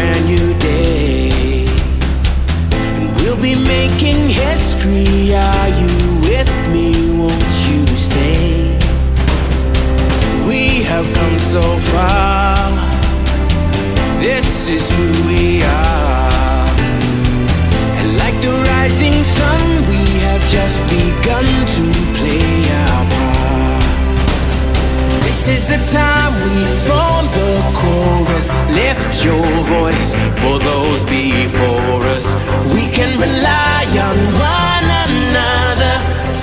brand new day, and we'll be making history. Are you with me? Won't you stay? We have come so far. This is who we are. And like the rising sun, we have just begun to play our part. This is the time we form the chorus. Lift your voice for those before us. We can rely on one another.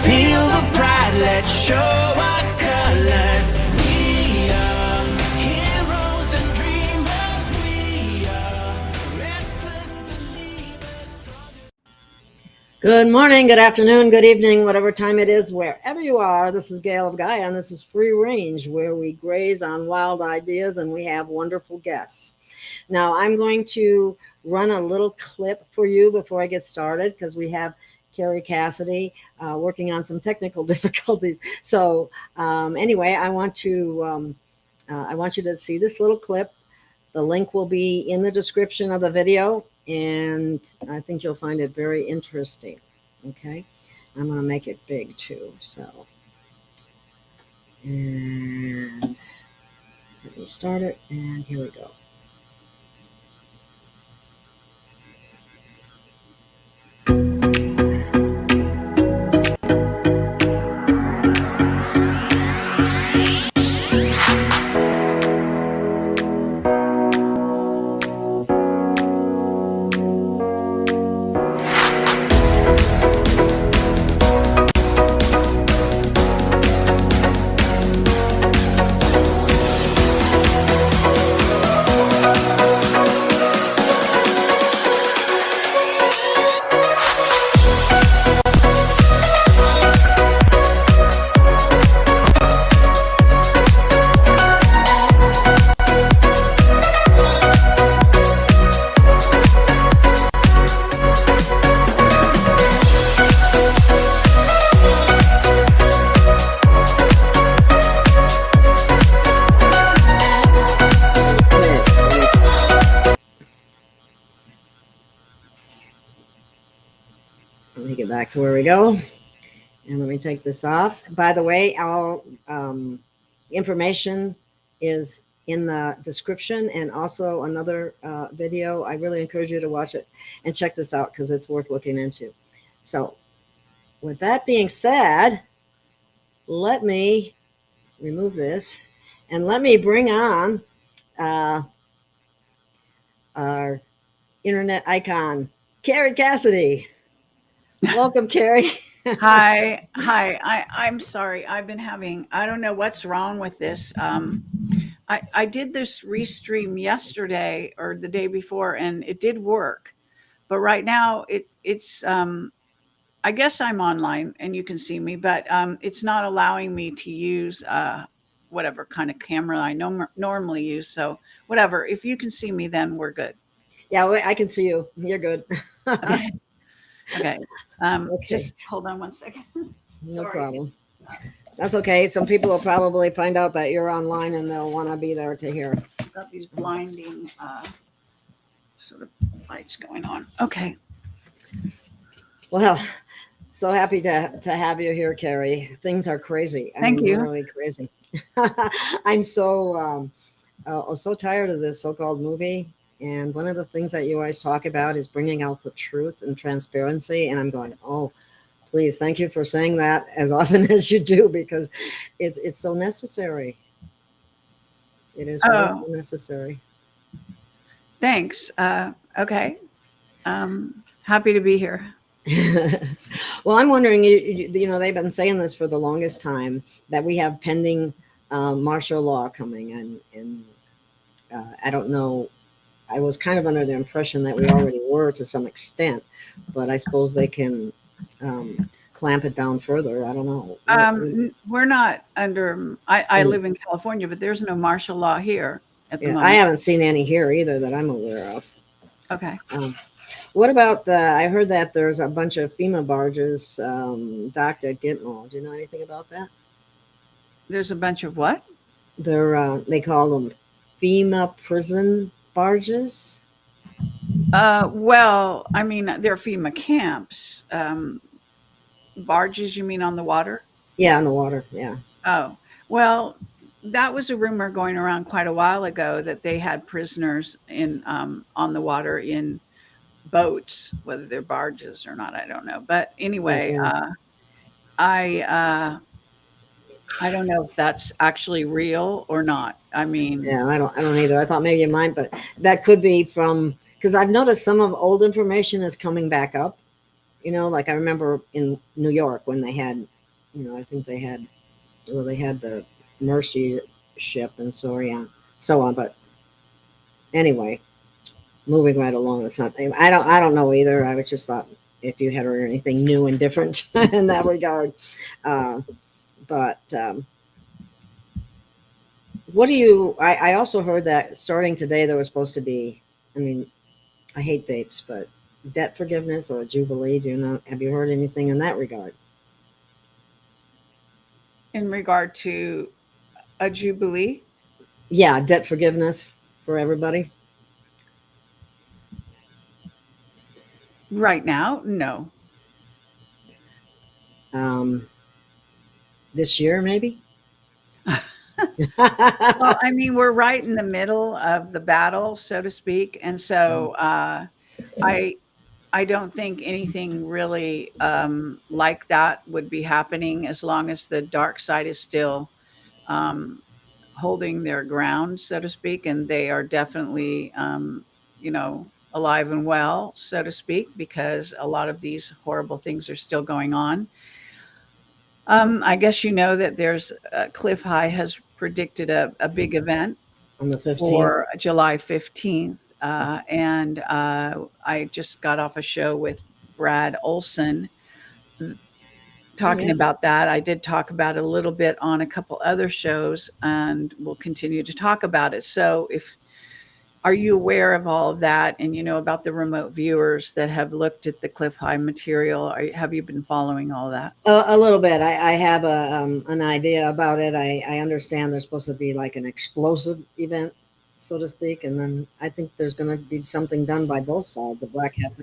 Feel the pride, let's show our colors. We are heroes and dreamers. We are restless believers. Good morning, good afternoon, good evening, whatever time it is, wherever you are. This is Gail of Gaia, and this is Free Range, where we graze on wild ideas and we have wonderful guests. Now, I'm going to run a little clip for you before I get started, because we have Kerry Cassidy working on some technical difficulties. So anyway, I want you to see this little clip. The link will be in the description of the video, and I think you'll find it very interesting. Okay, I'm going to make it big too. So, and let me start it, and here we go. Let me get back to where we go, and let me take this off. By the way, all information is in the description, and also another video. I really encourage you to watch it and check this out, because it's worth looking into. So with that being said, let me remove this, and let me bring on our internet icon, Kerry Cassidy. Welcome, Kerry. Hi. I'm sorry. I've been having, I don't know what's wrong with this. I did this restream yesterday or the day before, and it did work. But right now it's I guess I'm online and you can see me, but it's not allowing me to use whatever kind of camera I normally use. So whatever, if you can see me, then we're good. Yeah, I can see you. You're good. Okay. Okay. Okay. Just hold on one second. No problem. That's okay. Some people will probably find out that you're online and they'll want to be there to hear. I've got these blinding sort of lights going on. Okay. Well, so happy to have you here, Kerry. Things are crazy. Thank you. Really crazy. I'm so tired of this so-called movie. And one of the things that you always talk about is bringing out the truth and transparency. And I'm going, oh, please, thank you for saying that as often as you do, because it's so necessary. It is really so necessary. Thanks. Okay. Happy to be here. Well, I'm wondering, you know, they've been saying this for the longest time, that we have pending martial law coming. And I don't know. I was kind of under the impression that we already were to some extent, but I suppose they can clamp it down further. I don't know. We're not under, I live in California, but there's no martial law here at the moment. I haven't seen any here either that I'm aware of. Okay. What about I heard that there's a bunch of FEMA barges docked at Gitmo. Do you know anything about that? There's a bunch of what? They call them FEMA prison barges. Well, I mean, there are FEMA camps. Barges, you mean on the water? Yeah, in the water. Yeah. Oh, well, that was a rumor going around quite a while ago that they had prisoners in on the water in boats, whether they're barges or not, I don't know. But anyway, Mm-mm. I I don't know if that's actually real or not. I mean, Yeah, I don't either. I thought maybe you might, but that could be from because I've noticed some of old information is coming back up. Like I remember in New York when they had, I think they had, well, they had the Mercy ship and so on. But anyway, moving right along, it's not. I don't know either. I was just thought if you had heard anything new and different in that regard. Uh, but what do you? I also heard that starting today there was supposed to be. I mean, I hate dates, but debt forgiveness or jubilee. Do you know? Have you heard anything in that regard? in regard to a jubilee, Yeah, debt forgiveness for everybody. right now, no. Um, this year, maybe. Well, I mean, we're right in the middle of the battle, so to speak, and so I I don't think anything really like that would be happening as long as the dark side is still um, holding their ground, so to speak, and they are definitely alive and well, so to speak, because a lot of these horrible things are still going on. I guess you know that there's Cliff High has predicted a big event On the 15th. for July 15th. And I just got off a show with Brad Olson Oh, talking yeah. about that. I did talk about it a little bit on a couple other shows and we'll continue to talk about it. So if are you aware of all of that and you know about the remote viewers that have looked at the Cliff High material? Have you been following all that? A little bit. I have an idea about it. I understand there's supposed to be like an explosive event, so to speak, and then I think there's going to be something done by both sides. The black hat.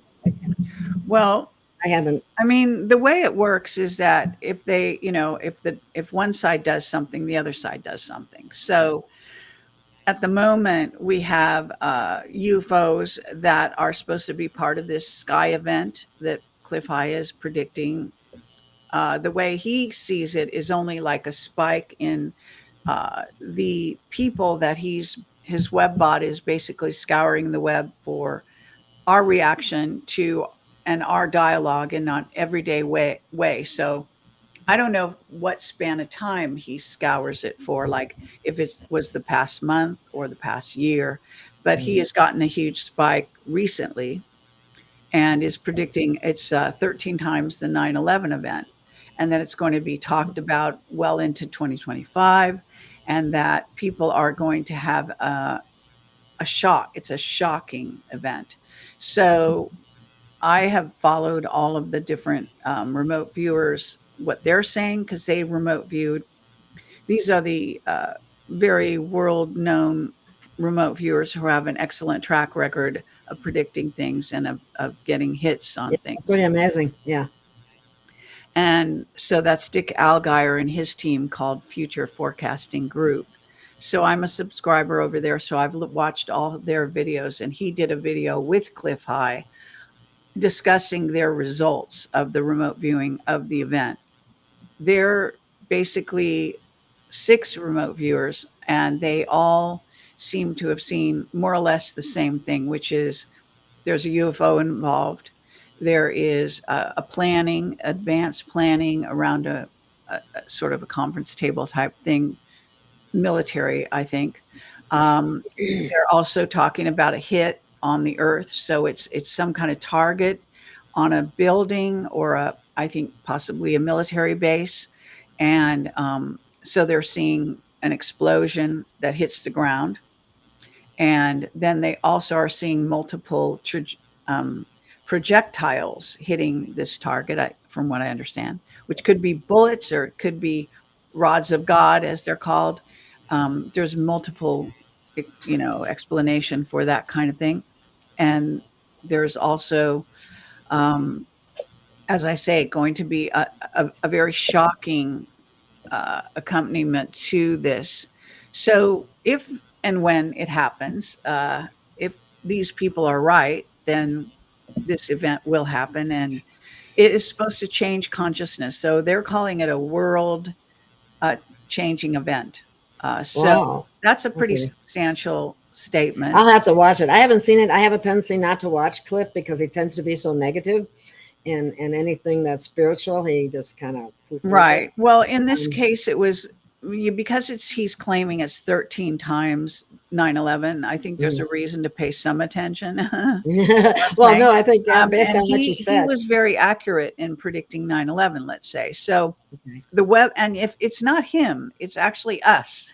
Well, I haven't. I mean, the way it works is that if they, if one side does something, the other side does something. So at the moment, we have UFOs that are supposed to be part of this sky event that Cliff High is predicting. The way he sees it is only like a spike in the people that his web bot is basically scouring the web for our reaction to and our dialogue in an everyday way. So I don't know what span of time he scours it for, like if it was the past month or the past year, but he has gotten a huge spike recently and is predicting it's 13 times the 9/11 event. And that it's going to be talked about well into 2025, and that people are going to have a shock. It's a shocking event. So I have followed all of the different remote viewers, what they're saying, because they remote viewed. These are the very world known remote viewers who have an excellent track record of predicting things and of getting hits on Yeah, things. pretty amazing. Yeah. And so that's Dick Algeier and his team called Future Forecasting Group. So I'm a subscriber over there. So I've watched all their videos, and he did a video with Cliff High discussing their results of the remote viewing of the event. They're basically six remote viewers, and they all seem to have seen more or less the same thing, which is there's a UFO involved. There is a planning, advanced planning around a sort of a conference table type thing, military, I think. They're also talking about a hit on the Earth, so it's some kind of target on a building or I think possibly a military base, and so they're seeing an explosion that hits the ground, and then they also are seeing multiple um, projectiles hitting this target, from what I understand, which could be bullets or it could be rods of God, as they're called. There's multiple, explanation for that kind of thing, and there's also, um, as I say, going to be a very shocking accompaniment to this. So, if and when it happens, if these people are right, then this event will happen, and it is supposed to change consciousness. So, they're calling it a world changing event. So, Wow. that's a pretty Okay. substantial statement. I'll have to watch it. I haven't seen it. I have a tendency not to watch Cliff because he tends to be so negative, and anything that's spiritual, he just kind of poo-poos it. Right. Well, in this Um, case, it was because he's claiming it's 13 times 9/11. I think there's mm. a reason to pay some attention. You know what I'm Well, saying? no, I think based And on what you he said. was very accurate in predicting 9/11, let's say. So Okay. the web, and if it's not him, it's actually us.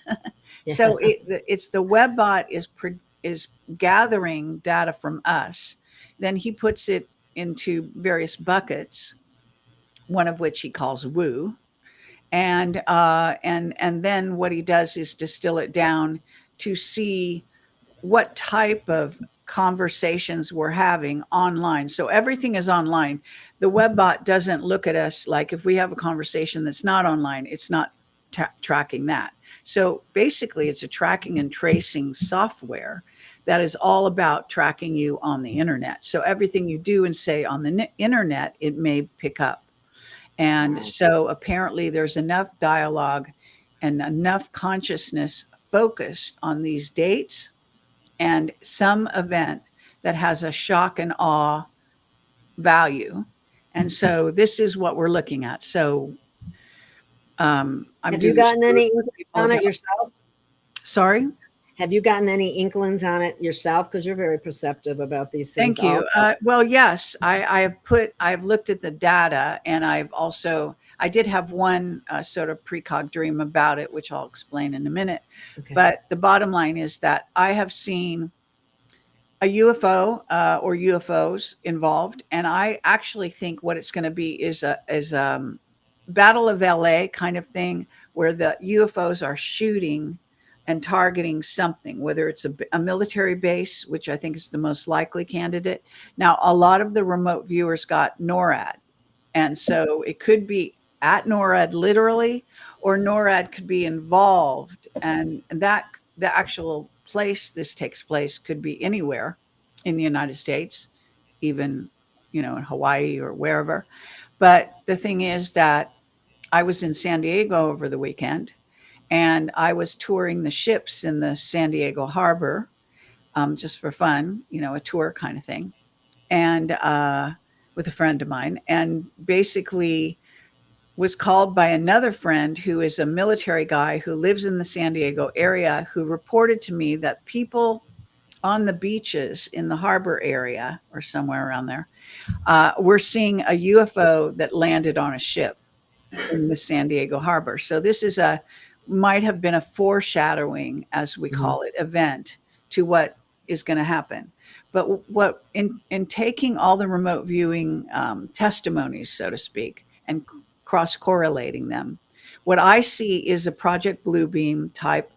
Yeah. So it's the web bot is gathering data from us. Then he puts it into various buckets, one of which he calls woo, and then what he does is distill it down to see what type of conversations we're having online. So everything is online. The web bot doesn't look at us like if we have a conversation that's not online, it's not tracking that. So basically, it's a tracking and tracing software that is all about tracking you on the internet. So everything you do and say on the internet, it may pick up. And Wow. so apparently there's enough dialogue and enough consciousness focused on these dates and some event that has a shock and awe value. And so this is what we're looking at. So I'm Have you doing this gotten group any with inklings people on it about, yourself? sorry. Have you gotten any inklings on it yourself? Because you're very perceptive about these things Thank you. also. Well, yes, I've looked at the data, and I did have one sort of precog dream about it, which I'll explain in a minute. Okay. But the bottom line is that I have seen a UFO or UFOs involved, and I actually think what it's going to be is Battle of LA kind of thing, where the UFOs are shooting and targeting something, whether it's a military base, which I think is the most likely candidate. Now, a lot of the remote viewers got NORAD, and so it could be at NORAD literally, or NORAD could be involved, and that the actual place this takes place could be anywhere in the United States, even in Hawaii or wherever. But the thing is that I was in San Diego over the weekend, and I was touring the ships in the San Diego harbor, just for fun, a tour kind of thing, and with a friend of mine, and basically was called by another friend who is a military guy who lives in the San Diego area, who reported to me that people on the beaches in the harbor area or somewhere around there were seeing a UFO that landed on a ship in the San Diego harbor. So this is might have been a foreshadowing, as we Mhm. call it, event to what is going to happen. But what in taking all the remote viewing testimonies, so to speak, and cross correlating them, what I see is a Project Bluebeam type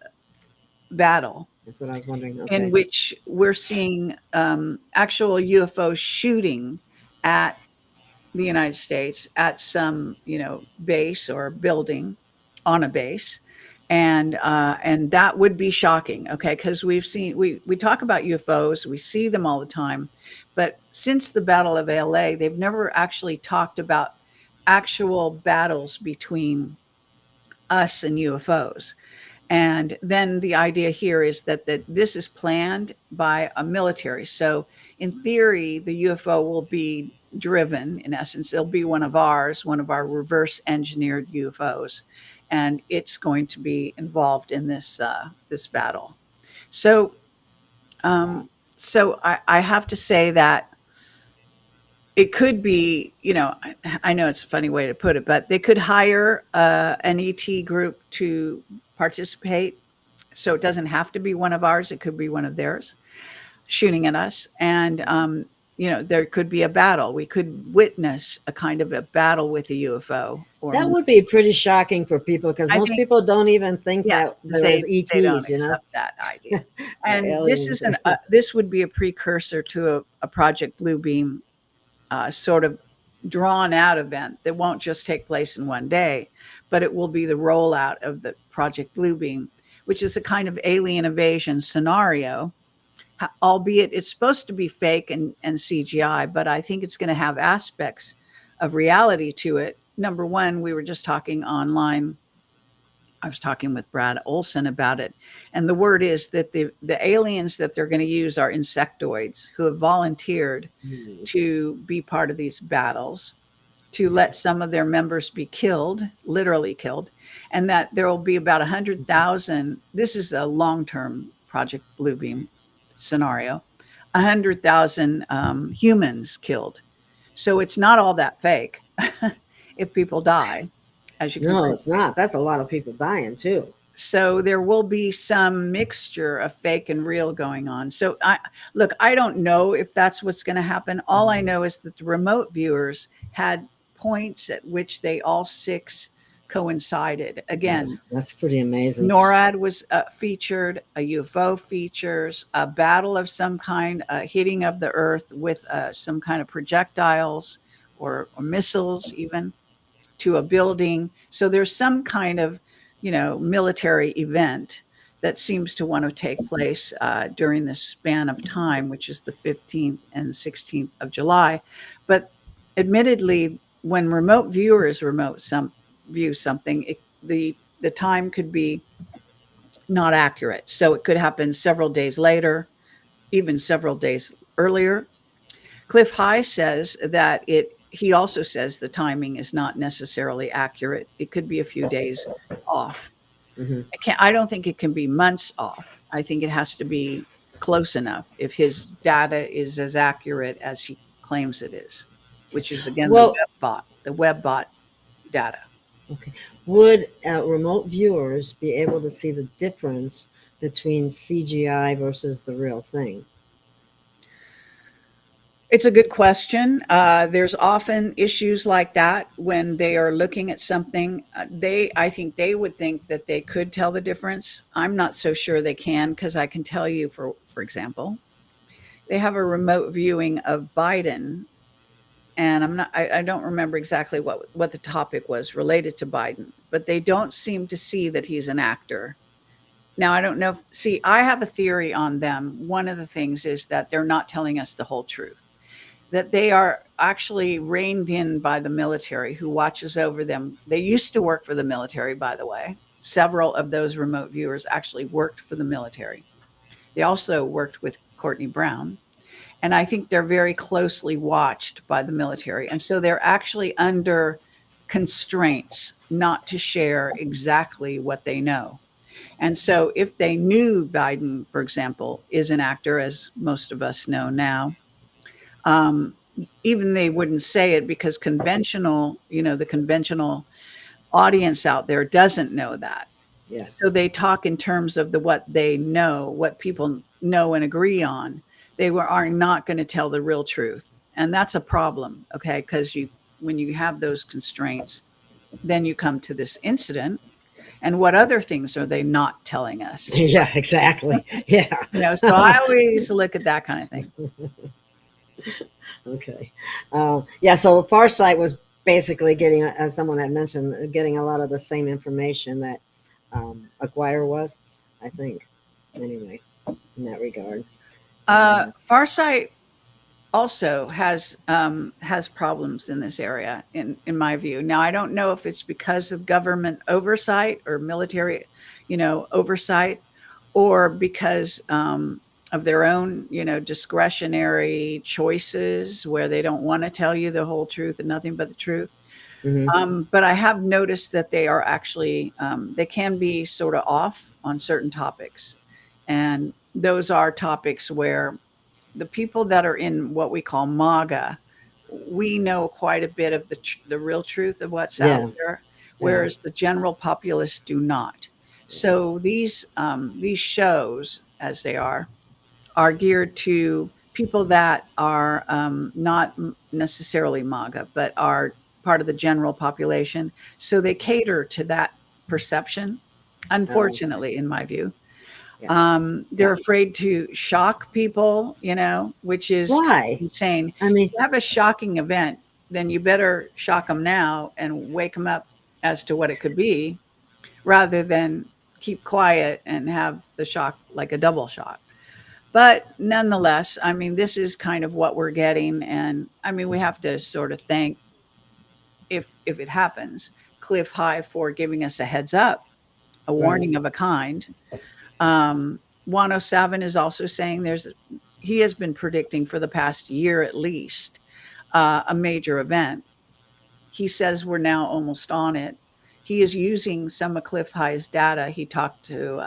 battle That's what I was wondering. in Okay. which we're seeing actual UFOs shooting at the United States at some, base or building on a base. And that would be shocking, okay? Because we talk about UFOs, we see them all the time, but since the Battle of LA, they've never actually talked about actual battles between us and UFOs. And then the idea here is that this is planned by a military. So in theory, the UFO will be driven, in essence, it'll be one of our reverse engineered UFOs, and it's going to be involved in this battle. So Wow. I have to say that it could be, I know it's a funny way to put it, but they could hire an ET group to participate. So it doesn't have to be one of ours, it could be one of theirs shooting at us. And there could be a battle. We could witness a kind of a battle with a UFO. Or That would be pretty shocking for people because I most think, people don't even think yeah, that there is they don't ETs, accept that idea. or And aliens. this would be a precursor to a Project Bluebeam sort of drawn out event that won't just take place in one day, but it will be the rollout of the Project Bluebeam, which is a kind of alien invasion scenario, albeit it's supposed to be fake and CGI, but I think it's going to have aspects of reality to it. Number one, we were just talking online. I was talking with Brad Olson about it. And the word is that the aliens that they're going to use are insectoids who have volunteered to be part of these battles, to let some of their members be killed, literally killed, and that there will be about 100,000. This is a long-term Project Bluebeam scenario, 100,000 humans killed. So it's not all that fake if people die, as you can No, see. it's not. That's a lot of people dying too. So there will be some mixture of fake and real going on. So I don't know if that's what's going to happen. All I know is that the remote viewers had points at which they all six coincided. Again, That's pretty amazing. NORAD was featured, a UFO features, a battle of some kind, a hitting of the earth with some kind of projectiles or missiles even to a building. So there's some kind of, military event that seems to want to take place during this span of time, which is the 15th and 16th of July. But admittedly, when remote viewers view something, the time could be not accurate. So it could happen several days later, even several days earlier. Cliff High says that he also says the timing is not necessarily accurate. It could be a few days off. Mm-hmm. I don't think it can be months off. I think it has to be close enough if his data is as accurate as he claims it is, which is again the WebBot data. Okay. Would remote viewers be able to see the difference between CGI versus the real thing? It's a good question. There's often issues like that when they are looking at something. I think they would think that they could tell the difference. I'm not so sure they can, because I can tell you, for example, they have a remote viewing of Biden, and I don't remember exactly what the topic was related to Biden, but they don't seem to see that he's an actor. Now, I don't know. I have a theory on them. One of the things is that they're not telling us the whole truth, that they are actually reined in by the military who watches over them. They used to work for the military, by the way. Several of those remote viewers actually worked for the military. They also worked with Courtney Brown. And I think they're very closely watched by the military. And so they're actually under constraints not to share exactly what they know. And so if they knew Biden, for example, is an actor, as most of us know now, even they wouldn't say it, because the conventional audience out there doesn't know that. Yeah. So they talk in terms of what they know, what people know and agree on. They are not going to tell the real truth. And that's a problem, okay? Because when you have those constraints, then you come to this incident. And what other things are they not telling us? Yeah, exactly. Yeah. So I always look at that kind of thing. Okay. Yeah, so Farsight was basically getting, as someone had mentioned, getting a lot of the same information that Acquire was, I think, anyway, in that regard. Farsight also has problems in this area, in my view. Now, I don't know if it's because of government oversight or military, oversight, or because of their own, discretionary choices where they don't want to tell you the whole truth and nothing but the truth. Mm-hmm. But I have noticed that they are actually, they can be sort of off on certain topics. And those are topics where the people that are in what we call MAGA, we know quite a bit of the real truth of what's out there, whereas the general populace do not. So these shows, as they are geared to people that are not necessarily MAGA, but are part of the general population. So they cater to that perception, Oh, unfortunately, in my view. yeah. They're Yeah. afraid to shock people, which is kind of Why? insane. I mean, If you have a shocking event, then you better shock them now and wake them up as to what it could be, rather than keep quiet and have the shock like a double shock. But nonetheless, I mean, this is kind of what we're getting. And I mean, we have to sort of thank, if it happens, Cliff High for giving us a heads up, a right. warning of a kind. 107 is also saying he has been predicting for the past year at least a major event. He says we're now almost on it. He is using some of Cliff High's data. He talked to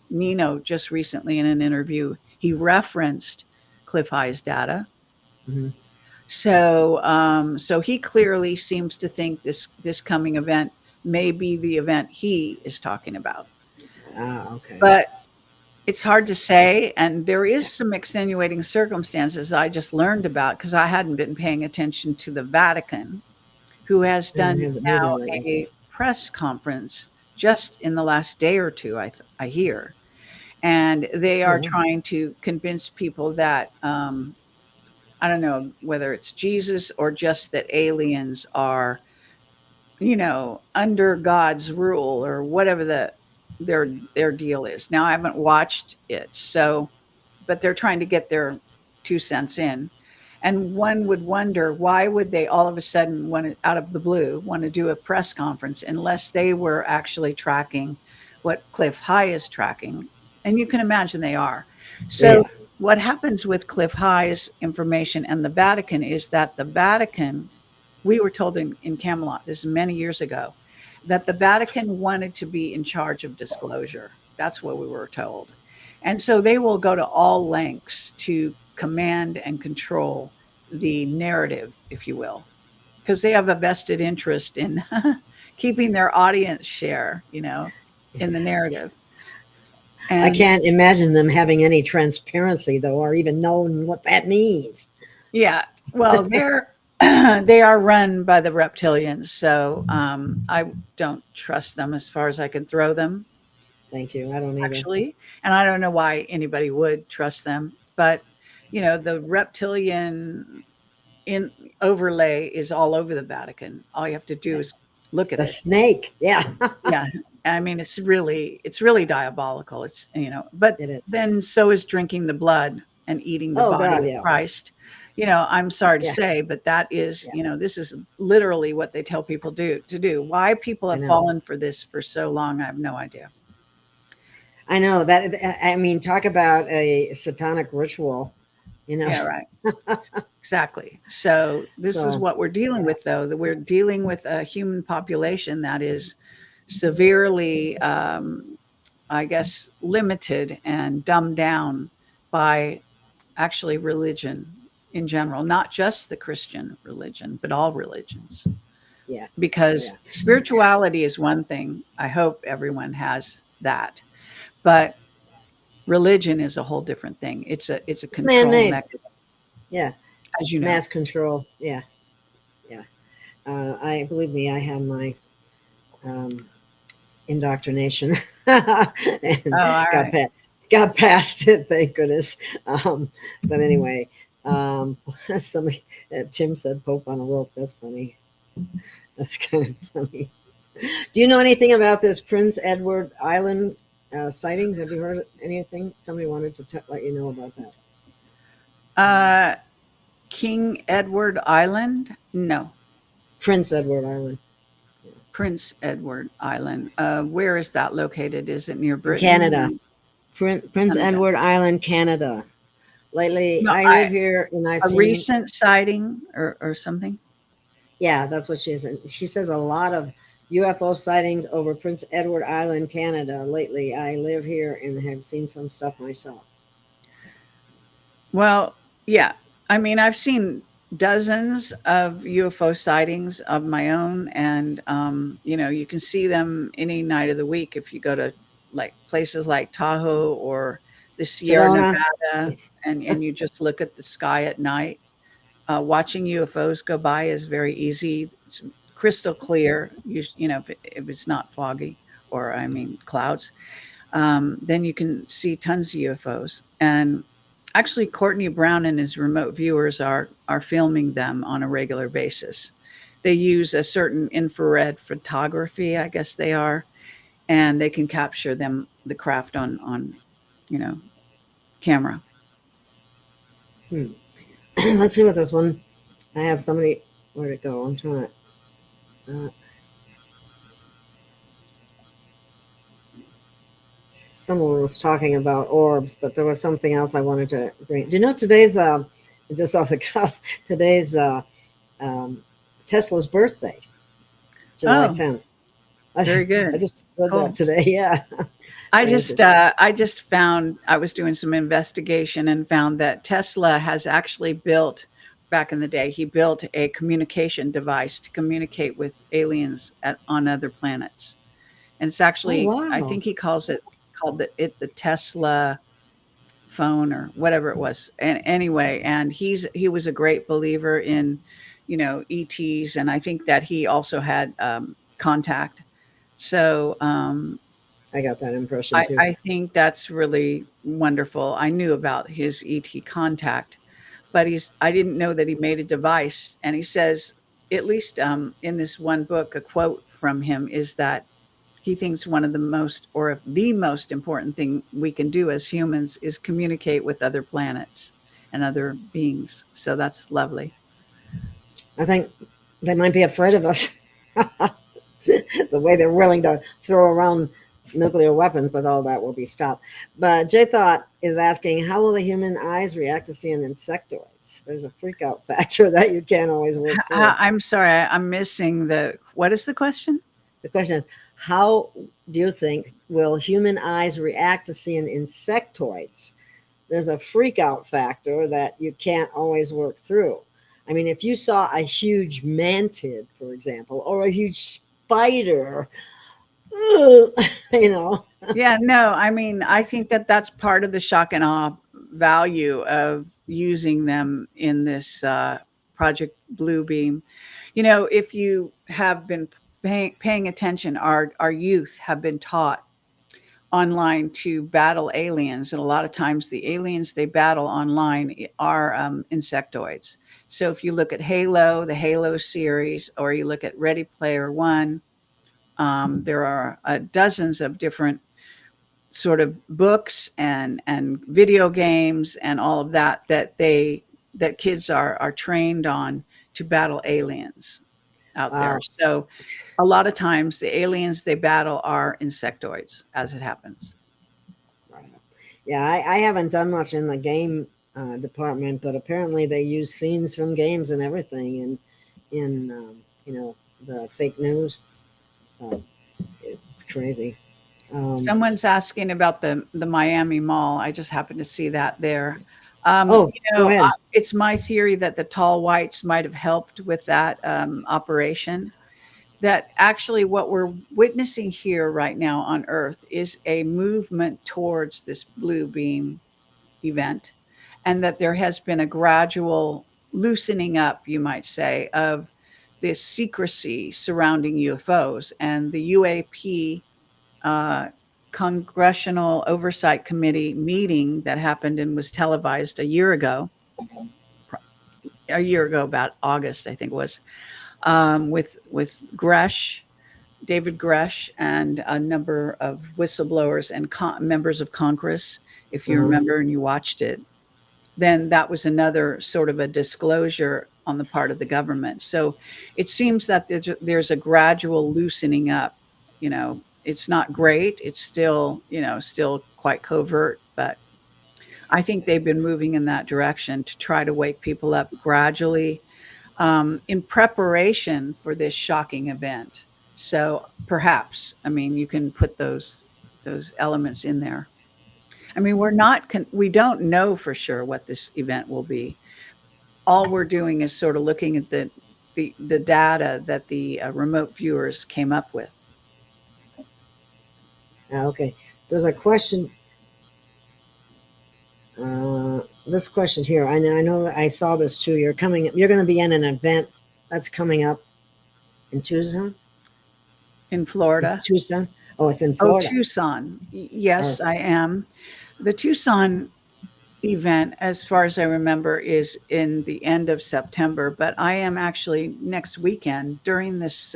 Nino just recently in an interview. He referenced Cliff High's data. Mhm. So he clearly seems to think this coming event may be the event he is talking about. Ah, okay. But it's hard to say, and there is some extenuating circumstances I just learned about because I hadn't been paying attention to the Vatican, who has I done haven't either now lately. a press conference just in the last day or two, I hear. And they are Oh, trying to convince people that, I don't know whether it's Jesus or just that aliens are, under God's rule or whatever their deal is. Now I haven't watched it, so but they're trying to get their 2 cents in. And one would wonder, why would they all of a sudden want to, out of the blue, want to do a press conference unless they were actually tracking what Cliff High is tracking? And you can imagine they are. So yeah. what happens with Cliff High's information and the Vatican is that the Vatican, we were told in Camelot, this is many years ago, that the Vatican wanted to be in charge of disclosure. That's what we were told. And so they will go to all lengths to command and control the narrative, if you will, because they have a vested interest in keeping their audience share, in the narrative. I And can't imagine them having any transparency, though, or even knowing what that means. yeah, well, they are run by the reptilians, so I don't trust them as far as I can throw them, Thank you. I don't either. actually. And I don't know why anybody would trust them, but the reptilian in overlay is all over the Vatican. All you have to do is look at The it. snake. Yeah, Yeah. I mean, it's really diabolical. But it is. then so is drinking the blood and eating the Oh, body God, of yeah. Christ. I'm sorry to Yeah, say, but that is, yeah. this is literally what they tell people to do. Why people I have know. fallen for this for so long, I have no idea. I know that. I mean, talk about a satanic ritual, you know. Yeah, right. Exactly. So this is So, what we're dealing yeah, with, though, that we're dealing with a human population that is severely, I guess, limited and dumbed down by actually religion in general, not just the Christian religion, but all religions. yeah, Because yeah. spirituality is one thing. I hope everyone has that. But religion is a whole different thing. It's a It's control man-made. mechanism, Yeah, as you know. mass control. Yeah, yeah. I believe me. I have my um, indoctrination Oh, and all got right. past got past it, thank goodness. But anyway, somebody Tim said Pope on a rope. That's funny. That's kind of funny. Do you know anything about this Prince Edward Island sightings? Have you heard anything? Somebody wanted to let you know about that. Uh, King Edward Island? No, Prince Edward Island Prince Edward Island. Where is that located? Is it near in Canada. Britain? Prince Canada. Edward Island, Canada. Lately, No, I live here and I've a seen. recent sighting or something. Yeah, that's what she said. She says a lot of UFO sightings over Prince Edward Island, Canada. Lately, I live here and have seen some stuff myself. Well, yeah. I mean, I've seen dozens of UFO sightings of my own, and you can see them any night of the week if you go to like places like Tahoe or the Sierra Sedona. Nevada and you just look at the sky at night. Watching UFOs go by is very easy. It's crystal clear. If it's not foggy, or I mean clouds, then you can see tons of UFOs. And actually, Courtney Brown and his remote viewers are filming them on a regular basis. They use a certain infrared photography, I guess they are, and they can capture the craft on you know camera. Let's see what this one. I have somebody. Where'd it go? I'm trying to. Someone was talking about orbs, but there was something else I wanted to bring. Do you know today's just off the cuff? Today's Tesla's birthday, July 10th. Very good. I just read Cool. that today. Yeah. I just found, I was doing some investigation and found that Tesla has actually built, back in the day, he built a communication device to communicate with aliens on other planets. And it's actually, Oh, I wow. think he called it the Tesla phone or whatever it was. And anyway, and he was a great believer in, ETs, and I think that he also had contact. So I got that impression too. I think that's really wonderful. I knew about his ET contact, but I didn't know that he made a device. And he says, at least in this one book, a quote from him is that he thinks one of the most, or the most important thing we can do as humans is communicate with other planets and other beings. So that's lovely. I think they might be afraid of us. The way they're willing to throw around nuclear weapons, but all that will be stopped. But J Thought is asking, how will the human eyes react to seeing insectoids? There's a freak out factor that you can't always work through. I'm sorry, I'm missing what is the question? The question is, how do you think will human eyes react to seeing insectoids? There's a freak out factor that you can't always work through. I mean, if you saw a huge mantid, for example, or a huge spider, Yeah, no, I mean, I think that that's part of the shock and awe value of using them in this Project Bluebeam. If you have been paying attention, our youth have been taught online to battle aliens, and a lot of times the aliens they battle online are insectoids. So if you look at Halo, the Halo series, or you look at Ready Player One, there are dozens of different sort of books and video games and all of that that kids are trained on to battle aliens out there. So a lot of times the aliens they battle are insectoids, as it happens. Yeah, I haven't done much in the game department, but apparently they use scenes from games and everything in the fake news. It's crazy. Someone's asking about the Miami Mall. I just happened to see that there. Go ahead. It's my theory that the tall whites might have helped with that operation. That actually what we're witnessing here right now on Earth is a movement towards this blue beam event, and that there has been a gradual loosening up, you might say, of this secrecy surrounding UFOs. And the UAP Congressional Oversight Committee meeting that happened and was televised a year ago, about August, I think it was, with Gresh, David Gresh, and a number of whistleblowers and members of Congress. If you remember and you watched it, then that was another sort of a disclosure on the part of the government. So it seems that there's a gradual loosening up. It's not great. It's still quite covert, but I think they've been moving in that direction to try to wake people up gradually in preparation for this shocking event. So perhaps, you can put those elements in there. We don't know for sure what this event will be. All we're doing is sort of looking at the data that the remote viewers came up with. Okay. There's a question. This question here, I know that I saw this too. You're going to be in an event that's coming up in Tucson. In Florida. Tucson. Oh, it's in Oh, Florida. Tucson. Or, Yes, I am. The Tucson event, as far as I remember, is in the end of September, but I am actually next weekend during this,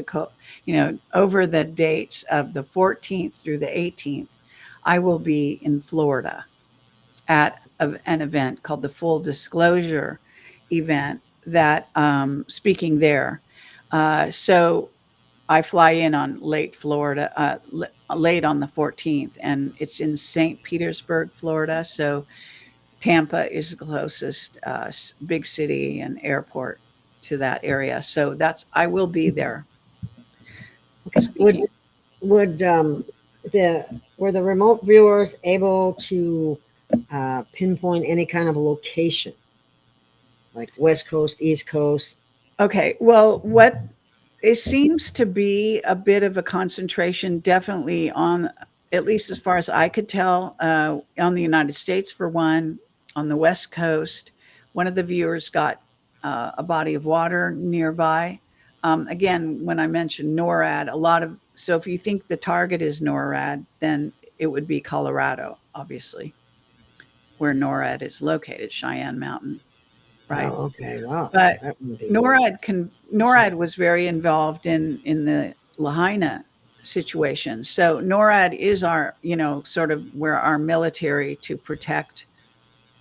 over the dates of the 14th through the 18th, I will be in Florida at an event called the Full Disclosure event that speaking there. So I fly in on late Florida, late on the 14th, and it's in St. Petersburg, Florida. So Tampa is the closest big city and airport to that area. So I will be there okay. speaking. Would the were the remote viewers able to pinpoint any kind of location, like West Coast, East Coast? Okay. Well, what it seems to be a bit of a concentration, definitely on, at least as far as I could tell, on the United States for one, on the West Coast. One of the viewers got a body of water nearby. Again, when I mentioned NORAD, so if you think the target is NORAD, then it would be Colorado, obviously, where NORAD is located, Cheyenne Mountain, right? Oh, okay. Wow. But That would be NORAD was very involved in the Lahaina situation. So NORAD is our, sort of where our military to protect,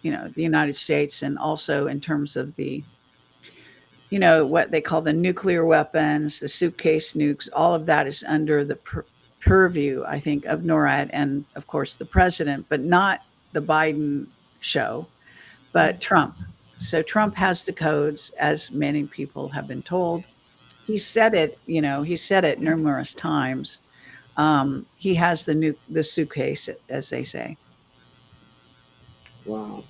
the United States, and also in terms of the, what they call the nuclear weapons, the suitcase nukes, all of that is under the purview, I think, of NORAD and of course the president, but not the Biden show, but Trump. So Trump has the codes, as many people have been told. He said it numerous times. He has the suitcase, as they say. wow.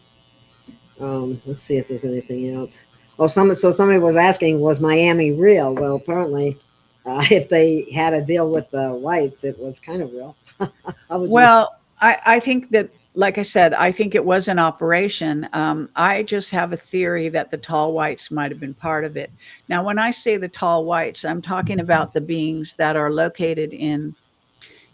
Let's see if there's anything else. Oh, somebody was asking, was Miami real? Well, apparently, if they had a deal with the whites, it was kind of real. How would you? Well, I think that, like I said, I think it was an operation. I just have a theory that the tall whites might have been part of it. Now, when I say the tall whites, I'm talking about the beings that are located in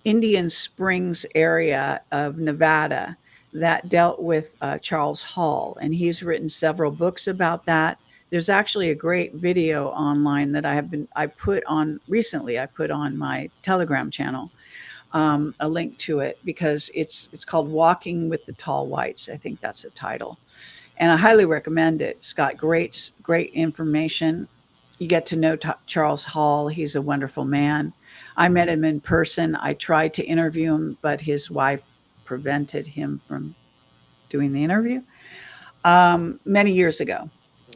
Indian Springs area of Nevada that dealt with Charles Hall, and he's written several books about that. There's actually a great video online that I put on recently. I put on my Telegram channel a link to it because it's called "Walking with the Tall Whites." I think that's the title, and I highly recommend it. It's got great information. You get to know Charles Hall. He's a wonderful man. I met him in person. I tried to interview him, but his wife prevented him from doing the interview many years ago.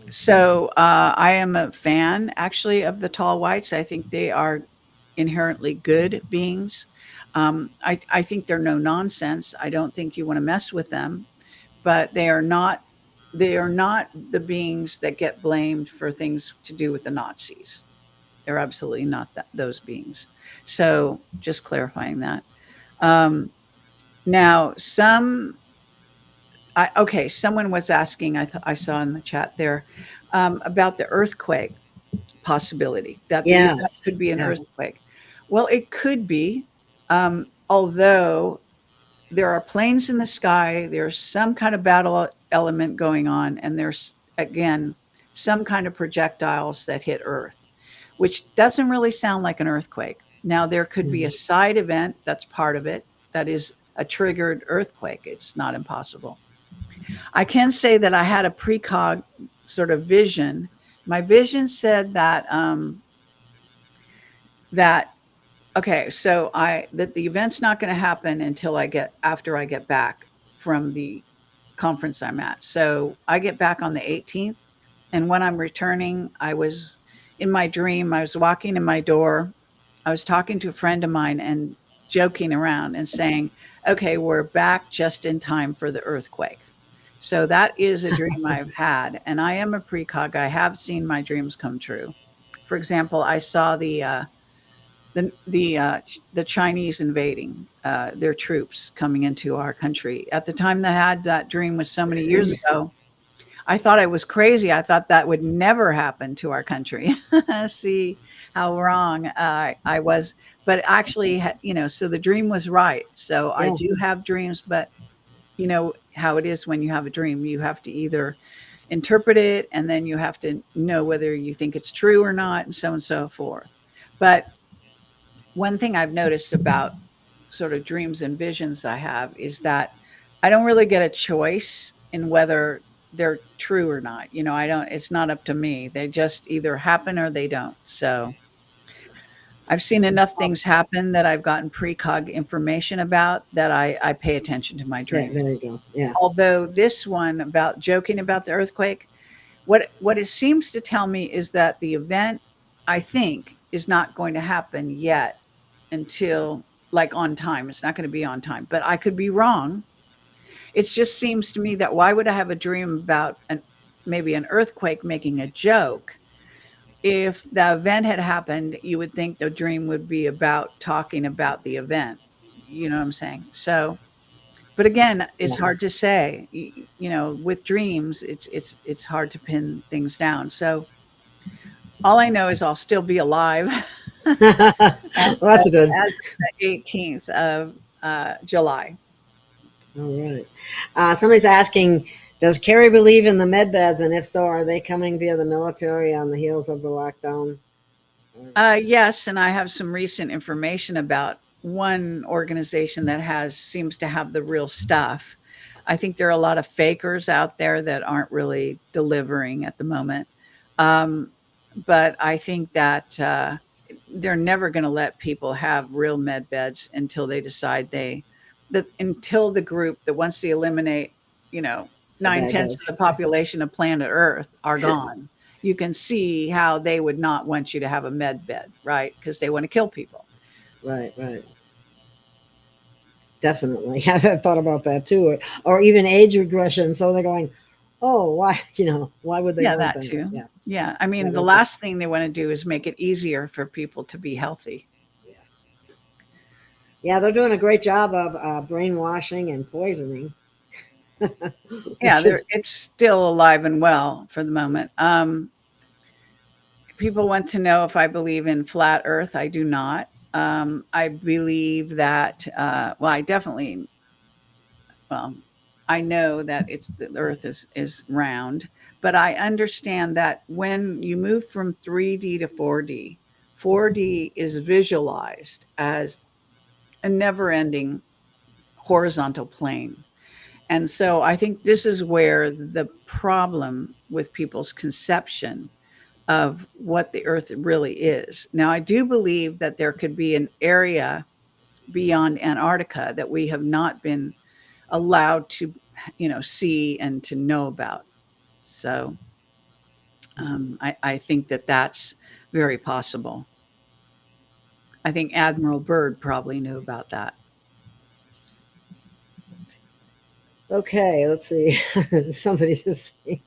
So I am a fan, actually, of the tall whites. I think they are inherently good beings. I think they're no nonsense. I don't think you want to mess with them, but they are not. They are not the beings that get blamed for things to do with the Nazis. They're absolutely not those beings. So just clarifying that. Um, Now, okay, someone was asking, I saw in the chat there, about the earthquake possibility, that the event Yes. could be an Yeah. earthquake. Well, it could be, although there are planes in the sky, there's some kind of battle element going on, and there's, again, some kind of projectiles that hit Earth, which doesn't really sound like an earthquake. Now, there could be a side event that's part of it that is a triggered earthquake. It's not impossible. I can say that I had a precog sort of vision. My vision said that okay, so that the event's not going to happen until after I get back from the conference I'm at. So I get back on the 18th, and when I'm returning, I was in my dream. I was walking in my door. I was talking to a friend of mine and joking around and saying, "Okay, we're back just in time for the earthquake." So that is a dream I've had, and I am a precog. I have seen my dreams come true. For example, I saw the Chinese invading their troops coming into our country. At the time that I had that dream was so many years ago. I thought I was crazy. I thought that would never happen to our country. See how wrong I was. But actually, so the dream was right. So I Yeah. do have dreams, but you know how it is when you have a dream. You have to either interpret it, and then you have to know whether you think it's true or not, and so forth. But one thing I've noticed about sort of dreams and visions I have is that I don't really get a choice in whether they're true or not. I don't, it's not up to me. They just either happen or they don't. So I've seen enough things happen that I've gotten precog information about that I pay attention to my Yeah, dreams. there you go. Yeah. Although this one about joking about the earthquake, what it seems to tell me is that the event, I think, is not going to happen yet until like on time. It's not going to be on time, but I could be wrong. It just seems to me that why would I have a dream about maybe an earthquake making a joke? If the event had happened, you would think the dream would be about talking about the event. You know what I'm saying? So, but again, it's Yeah. hard to say. With dreams, it's hard to pin things down. So all I know is I'll still be alive Well, as that's of, good. as of the 18th of July. All right. Somebody's asking, does Kerry believe in the med beds? And if so, are they coming via the military on the heels of the lockdown? Yes, and I have some recent information about one organization that seems to have the real stuff. I think there are a lot of fakers out there that aren't really delivering at the moment. Um, but I think that they're never going to let people have real med beds until they decide until the group that wants to eliminate, you know, The nine bad tenths guys. of the population of planet Earth are gone. You can see how they would not want you to have a med bed, right? Because they want to kill people. Right, right. Definitely. I've thought about that too. Or even age regression. So they're going, oh, why, why would they Yeah, want that that? too. Yeah. Yeah. I Yeah, mean, the that just, last thing they want to do is make it easier for people to be healthy. yeah. Yeah, they're doing a great job of brainwashing and poisoning. Yeah, Which is, it's still alive and well for the moment. People want to know if I believe in flat Earth. I do not. I believe that. I definitely. Well, I know that the Earth is round, but I understand that when you move from 3D to 4D, 4D is visualized as a never-ending horizontal plane. And so I think this is where the problem with people's conception of what the earth really is. Now, I do believe that there could be an area beyond Antarctica that we have not been allowed to, see and to know about. So I think that that's very possible. I think Admiral Byrd probably knew about that. okay, let's see. Somebody just saying,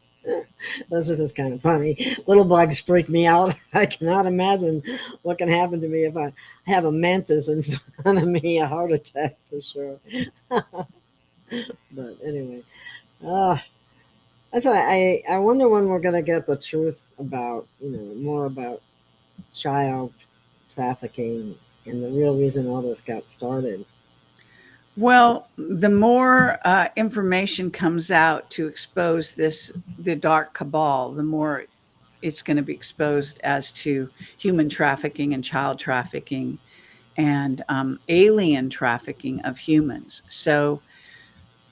this is just kind of funny. Little bugs freak me out. I cannot imagine what can happen to me if I have a mantis in front of me, a heart attack for sure. But anyway, uh, that's why I wonder when we're going to get the truth about, more about child trafficking and the real reason all this got started. Well, the more information comes out to expose the dark cabal, the more it's going to be exposed as to human trafficking and child trafficking and alien trafficking of humans. So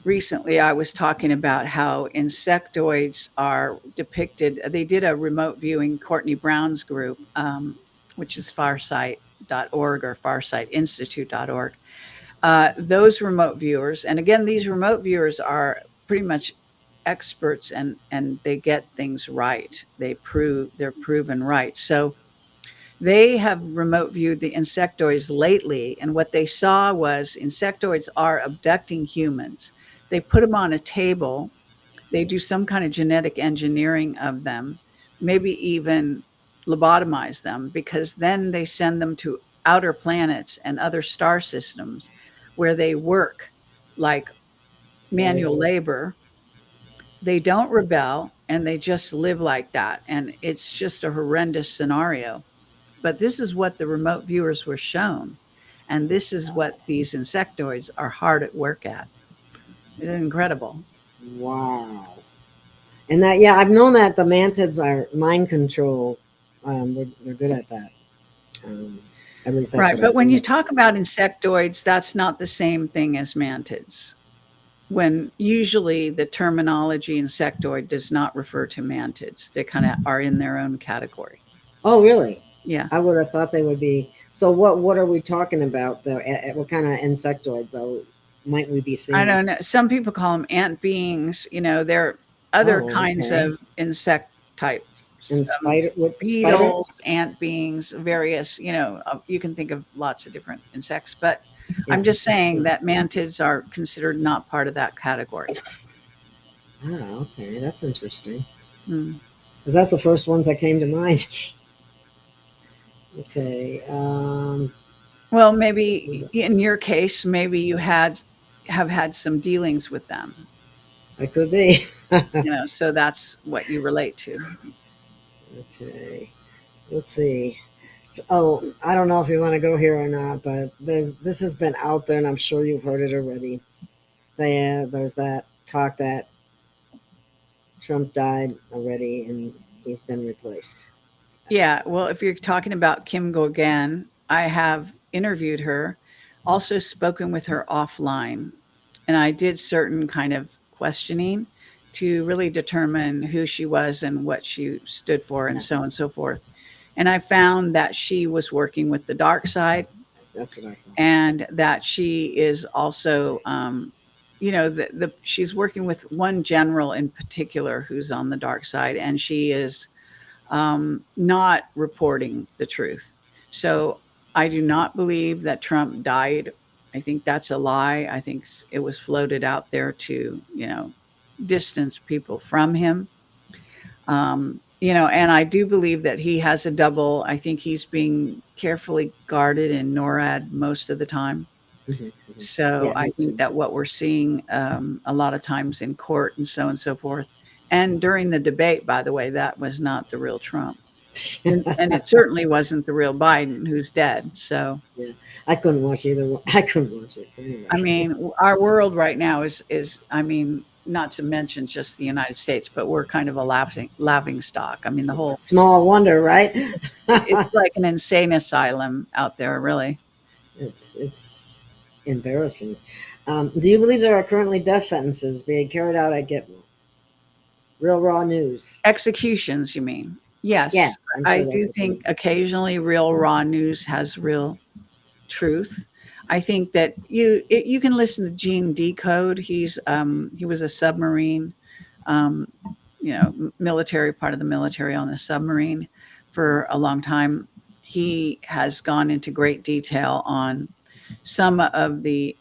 recently I was talking about how insectoids are depicted. They did a remote viewing, Courtney Brown's group, which is farsight.org or farsightinstitute.org. Those remote viewers, and again, these remote viewers are pretty much experts and they get things right. They're proven right. So they have remote viewed the insectoids lately, and what they saw was insectoids are abducting humans. They put them on a table, they do some kind of genetic engineering of them, maybe even lobotomize them, because then they send them to outer planets and other star systems where they work like manual Slaves. labor. They don't rebel. and they just live like that. And it's just a horrendous scenario. But this is what the remote viewers were shown. And this is what these insectoids are hard at work at. It's incredible. Wow. And that, yeah, I've known that the mantids are mind control. They're good at that. At least that's Right. what But I've when you heard. talk about insectoids, that's not the same thing as mantids. When usually the terminology insectoid does not refer to mantids, they kind of are in their own category. Oh, really? Yeah. I would have thought they would be. So what are we talking about though? What kind of insectoids though might we be I seeing? don't know. Some people call them ant beings. There are other Oh, kinds okay. of insect types, And spider, what spider? beetles, ant beings, various, you can think of lots of different insects. But Yeah. I'm just saying that mantids are considered not part of that category. Oh, okay. That's interesting. Mm. Because that's the first ones that came to mind. Okay. Well, maybe in your case, maybe you have had some dealings with them, I could be. so that's what you relate to. Okay. Let's see. Oh, I don't know if you want to go here or not, but this has been out there, and I'm sure you've heard it already. There's that talk that Trump died already, and he's been replaced. Yeah, well, if you're talking about Kim Gogan, I have interviewed her, also spoken with her offline, and I did certain kind of questioning to really determine who she was and what she stood for and Yeah, so on and so forth. And I found that she was working with the dark side that's what I thought. and that she is also she's working with one general in particular who's on the dark side, and she is not reporting the truth. So I do not believe that Trump died. I think that's a lie. I think it was floated out there to, distance people from him. And I do believe that he has a double. I think he's being carefully guarded in NORAD most of the time. Mhm, mhm. So Yeah, I me think too. that what we're seeing a lot of times in court and so on and so forth, and during the debate, by the way, that was not the real Trump. And it certainly wasn't the real Biden who's dead. So, Yeah, I couldn't watch either one. I couldn't watch it I anyway. mean, our world right now is I mean, not to mention just the United States, but we're kind of a laughing stock. I mean, Small wonder, right? it's like an insane asylum out there, really. It's embarrassing. Do you believe there are currently death sentences being carried out at Gitmo? Real raw news. Executions, you mean? Yeah, Yes, I'm I sure that's do what you think mean. occasionally real raw news has real truth. I think that you can listen to Gene Decode. He was a submarine, um, military part of the military on the submarine for a long time. He has gone into great detail on some of the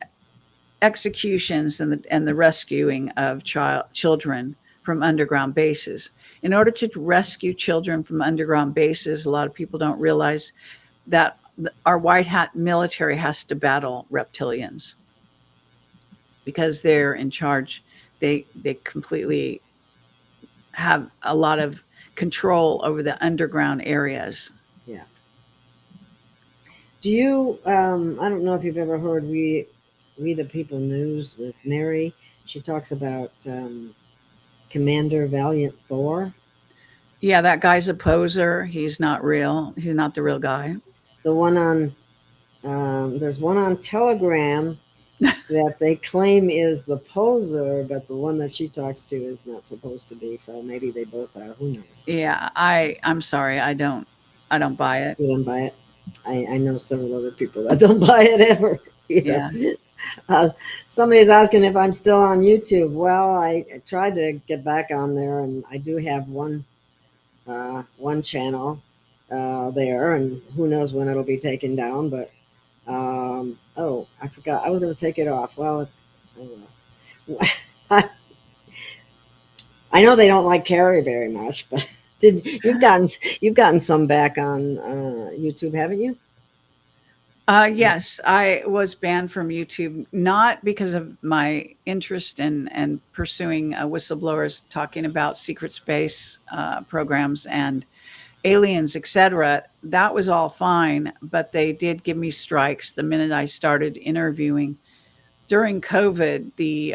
executions and the rescuing of children from underground bases. In order to rescue children from underground bases, a lot of people don't realize that our white hat military has to battle reptilians because they're in charge. They completely have a lot of control over the underground areas. Yeah. Do you? I don't know if you've ever heard We the People news with Mary. She talks about Commander Valiant Thor, Yeah, that guy's a poser. He's not real. He's not the real guy. the one on. There's one on Telegram that they claim is the poser, but the one that she talks to is not supposed to be. So maybe they both are. Who knows? Yeah, I'm sorry. I don't buy it. You don't buy it. I know several other people that don't buy it ever either. Yeah. Uh, somebody's asking if I'm still on YouTube. Well, I tried to get back on there, and I do have one channel there, and who knows when it'll be taken down. But oh, I forgot I was going to take it off. Well, oh well. I know they don't like Kerry very much, but you've gotten some back on YouTube, haven't you? Yes, I was banned from YouTube, not because of my interest in and pursuing whistleblowers talking about secret space programs and aliens, etc. That was all fine, but they did give me strikes the minute I started interviewing during COVID, the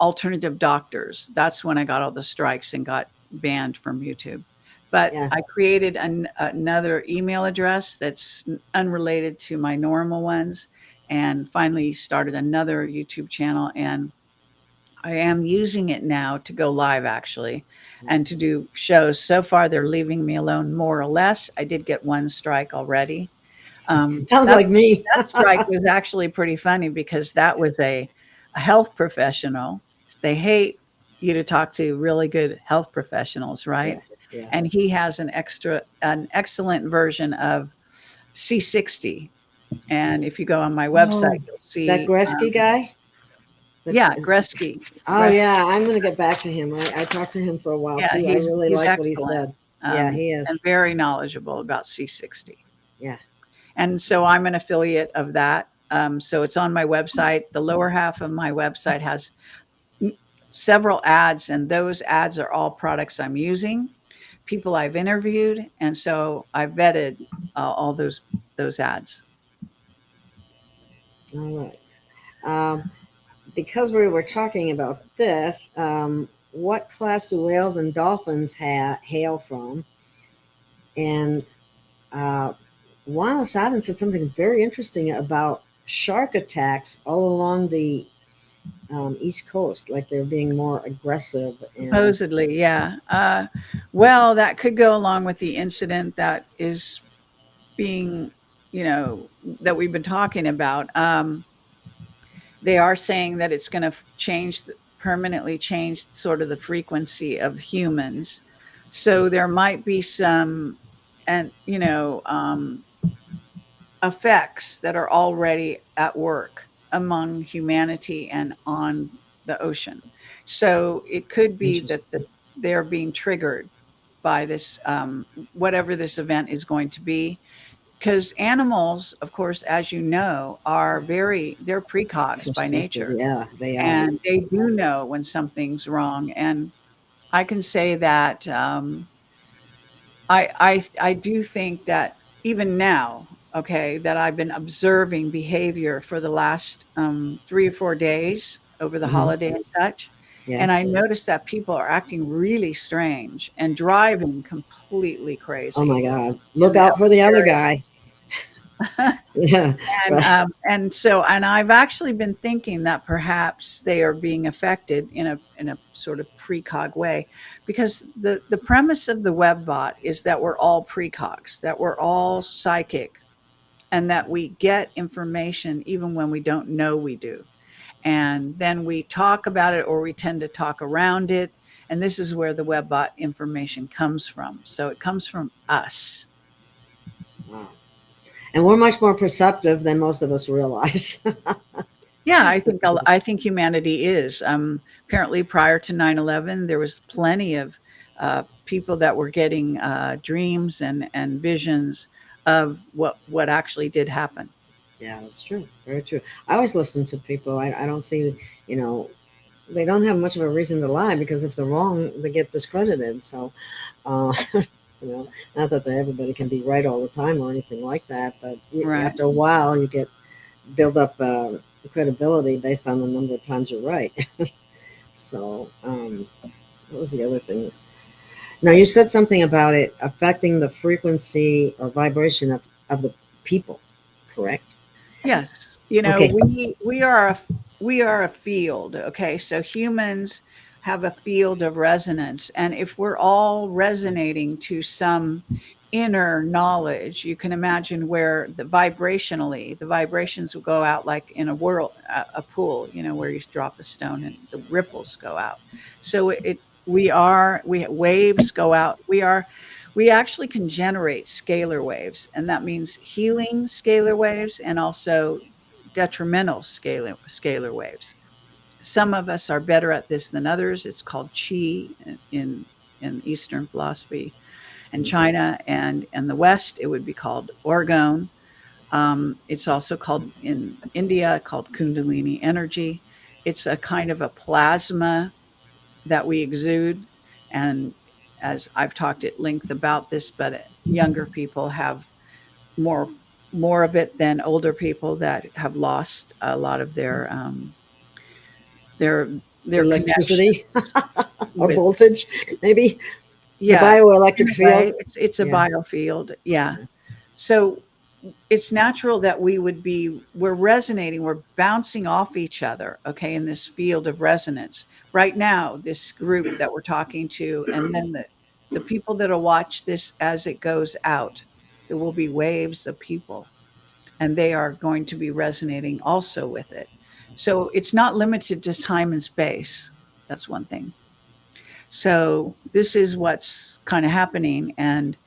alternative doctors. That's when I got all the strikes and got banned from YouTube. But Yeah. I created another email address that's unrelated to my normal ones, and finally started another YouTube channel. And I am using it now to go live, actually, and to do shows. So far, they're leaving me alone more or less. I did get one strike already. Sounds That like me. that strike was actually pretty funny because that was a health professional. They hate you to talk to really good health professionals, Yeah. right? Yeah. And he has an excellent version of C60. And if you go on my website, Oh, you'll is that see, Gresky guy? yeah, Gresky. Oh yeah, I'm gonna get back to him. I talked to him for a while Yeah, too. I really he's like what he excellent, said. Yeah, he is. and very knowledgeable about C60. Yeah. And so I'm an affiliate of that. So it's on my website. The lower half of my website has several ads, and those ads are all products I'm using, people I've interviewed, and so I vetted all those ads. All right. Because we were talking about this, what class do whales and dolphins hail from? And Juan Sabin said something very interesting about shark attacks all along the East Coast, like they're being more aggressive. And Supposedly, yeah. Well, that could go along with the incident that is being, that we've been talking about. They are saying that it's going to permanently change sort of the frequency of humans. So there might be some, and effects that are already at work among humanity and on the ocean. So it could be that interesting. they're being triggered by this, whatever this event is going to be, because animals, of course, as you know, they're precogs by Perceptive, nature, yeah, they are. and they do know when something's wrong. And I can say that, I do think that even now, okay, that I've been observing behavior for the last 3 or 4 days over the Hmm. holiday and such. Yeah. And I noticed that people are acting really strange and driving completely Oh my crazy God! in Look the out for the other area. guy. Yeah. Right. And I've actually been thinking that perhaps they are being affected in a sort of precog way, because the premise of the web bot is that we're all precogs, that we're all psychic, and that we get information even when we don't know we do, and then we talk about it, or we tend to talk around it, and this is where the web bot information comes from. So it comes from us. Wow. And we're much more perceptive than most of us realize. Yeah, I think humanity is. Apparently, prior to 9/11, there was plenty of people that were getting dreams and visions of what actually did happen. Yeah, that's true. Very true. I always listen to people. I don't see, you know, they don't have much of a reason to lie because if they're wrong, they get discredited. So, you know, not that everybody can be right all the time or anything like that, but Right. after a while, you build up credibility based on the number of times you're right. So, what was the other thing? Now, you said something about it affecting the frequency or vibration of the people, correct? Yes. Okay. We are a field. Okay, so humans have a field of resonance, and if we're all resonating to some inner knowledge, you can imagine where the vibrations will go out like in a pool, where you drop a stone and the ripples go out. So waves go out. We actually can generate scalar waves, and that means healing scalar waves and also detrimental scalar waves. Some of us are better at this than others. It's called chi in Eastern philosophy and China, and in the West, it would be called orgone. It's also called in India called Kundalini energy. It's a kind of a plasma that we exude, and as I've talked at length about this, but younger people have more more of it than older people that have lost a lot of their their Electricity connections or with, voltage, maybe the yeah, in bioelectric a field. way it's a Yeah. biofield, yeah. So it's natural that we're resonating, we're bouncing off each other, okay, in this field of resonance right now, this group that we're talking to, and then the people that'll watch this as it goes out. There will be waves of people, and they are going to be resonating also with it. So it's not limited to time and space. That's one thing. So this is what's kind of happening, and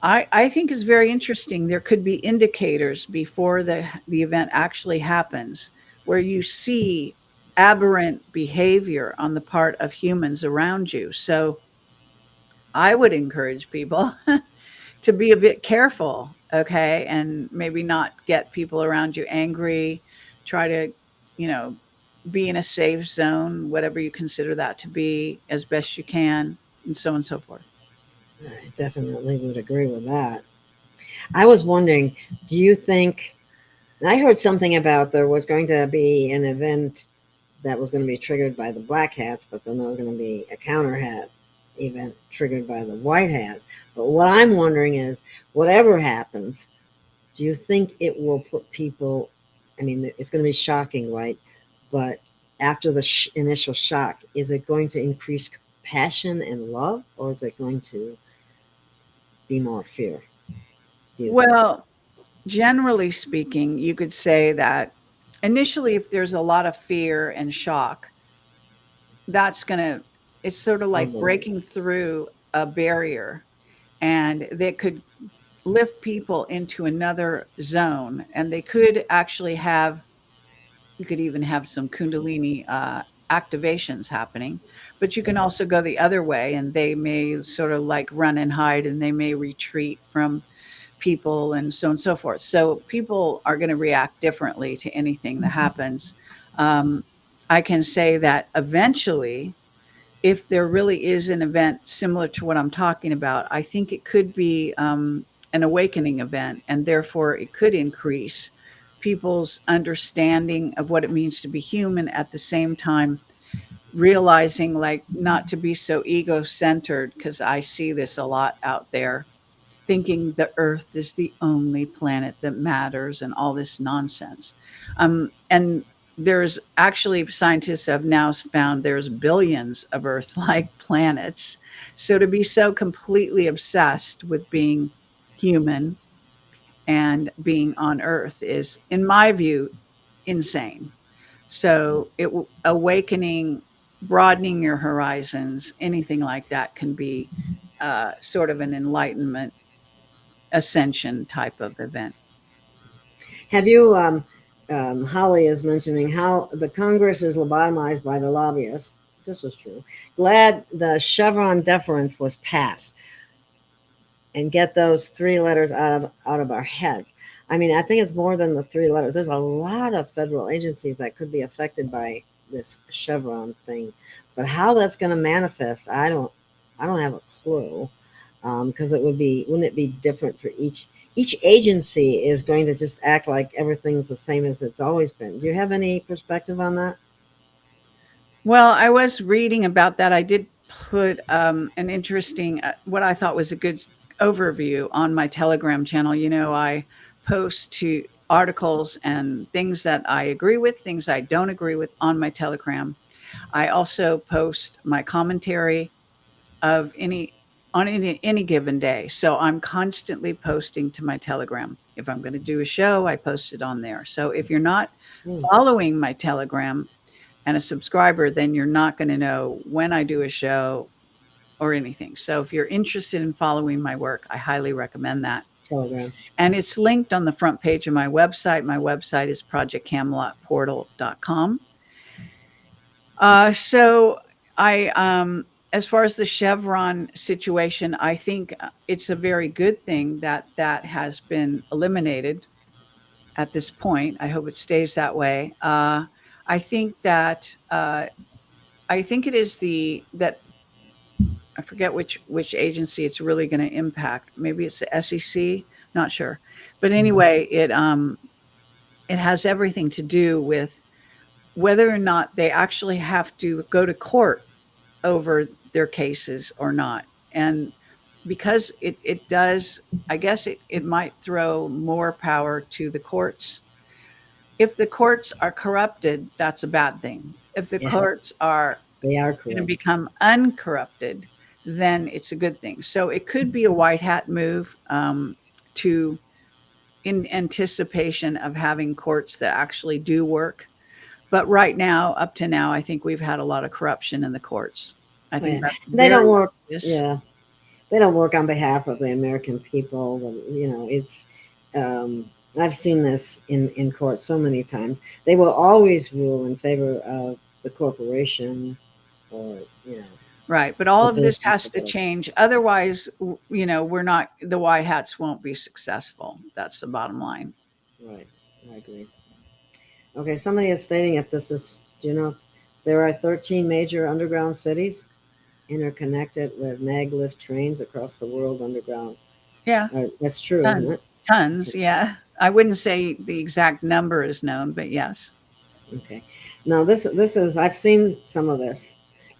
I think is very interesting. There could be indicators before the event actually happens where you see aberrant behavior on the part of humans around you. So I would encourage people to be a bit careful, okay, and maybe not get people around you angry. Try to, you know, be in a safe zone, whatever you consider that to be, as best you can, and so on and so forth. I definitely would agree with that. I was wondering, do you think, I heard something about there was going to be an event that was going to be triggered by the black hats, but then there was going to be a counter hat event triggered by the white hats. But what I'm wondering is, whatever happens, do you think it will put people, I mean, it's going to be shocking, right? But after the initial shock, is it going to increase compassion and love, or is it going to be more fear, do you think? Well, generally speaking, you could say that initially, if there's a lot of fear and shock, that's going to, it's sort of like Unbelievable. breaking through a barrier, and that could lift people into another zone. And they could actually have, you could even have some Kundalini activations happening, but you can also go the other way, and they may sort of like run and hide, and they may retreat from people, and so on and so forth. So people are going to react differently to anything that happens. Um, I can say that eventually, if there really is an event similar to what I'm talking about, I think it could be an awakening event, and therefore it could increase people's understanding of what it means to be human, at the same time realizing like not to be so ego centered, because I see this a lot out there, thinking the earth is the only planet that matters and all this nonsense. And there's actually, scientists have now found there's billions of earth like planets. So to be so completely obsessed with being human and being on earth is, in my view, insane. So awakening, broadening your horizons, anything like that can be sort of an enlightenment ascension type of event. Have you, Holly is mentioning how the Congress is lobotomized by the lobbyists. This is true. Glad the Chevron deference was passed and get those three letters out of our head. I mean, I think it's more than the three letters. There's a lot of federal agencies that could be affected by this Chevron thing, but how that's going to manifest, I don't have a clue. Because it would be, wouldn't it be different for each agency is going to just act like everything's the same as it's always been. Do you have any perspective on that? Well, I was reading about that. I did put an interesting, what I thought was a good overview on my Telegram channel. You know, I post to articles and things that I agree with, things I don't agree with on my Telegram. I also post my commentary of any given day. So I'm constantly posting to my Telegram. If I'm going to do a show, I post it on there. So if you're not Hmm. following my Telegram and a subscriber, then you're not going to know when I do a show or anything. So if you're interested in following my work, I highly recommend that. Telegram. And it's linked on the front page of my website. My website is projectcamelotportal.com. So as far as the Chevron situation, I think it's a very good thing that that has been eliminated. at this point. I hope it stays that way. I think that I think it is that I forget which agency it's really going to impact. Maybe it's the SEC, not sure. But anyway, it has everything to do with whether or not they actually have to go to court over their cases or not. And because it does, I guess it might throw more power to the courts. If the courts are corrupted, that's a bad thing. If the Yeah, courts are they are going to corrupt. become uncorrupted, then it's a good thing. So it could be a white hat move, to in anticipation of having courts that actually do work. But right now, up to now, I think we've had a lot of corruption in the courts. I Oh, think yeah. that's They don't very work. obvious. Yeah, they don't work on behalf of the American people. It's. I've seen this in court so many times. They will always rule in favor of the corporation, or Right. But all the of this business has or to whatever. change. Otherwise, we're not, the white hats won't be successful. That's the bottom line. Right. I agree. Okay, somebody is stating if this is, there are 13 major underground cities interconnected with maglev trains across the world underground. Yeah. That's true, isn't Tons. it? Tons. Yeah. I wouldn't say the exact number is known, but yes. Okay. Now this is I've seen some of this.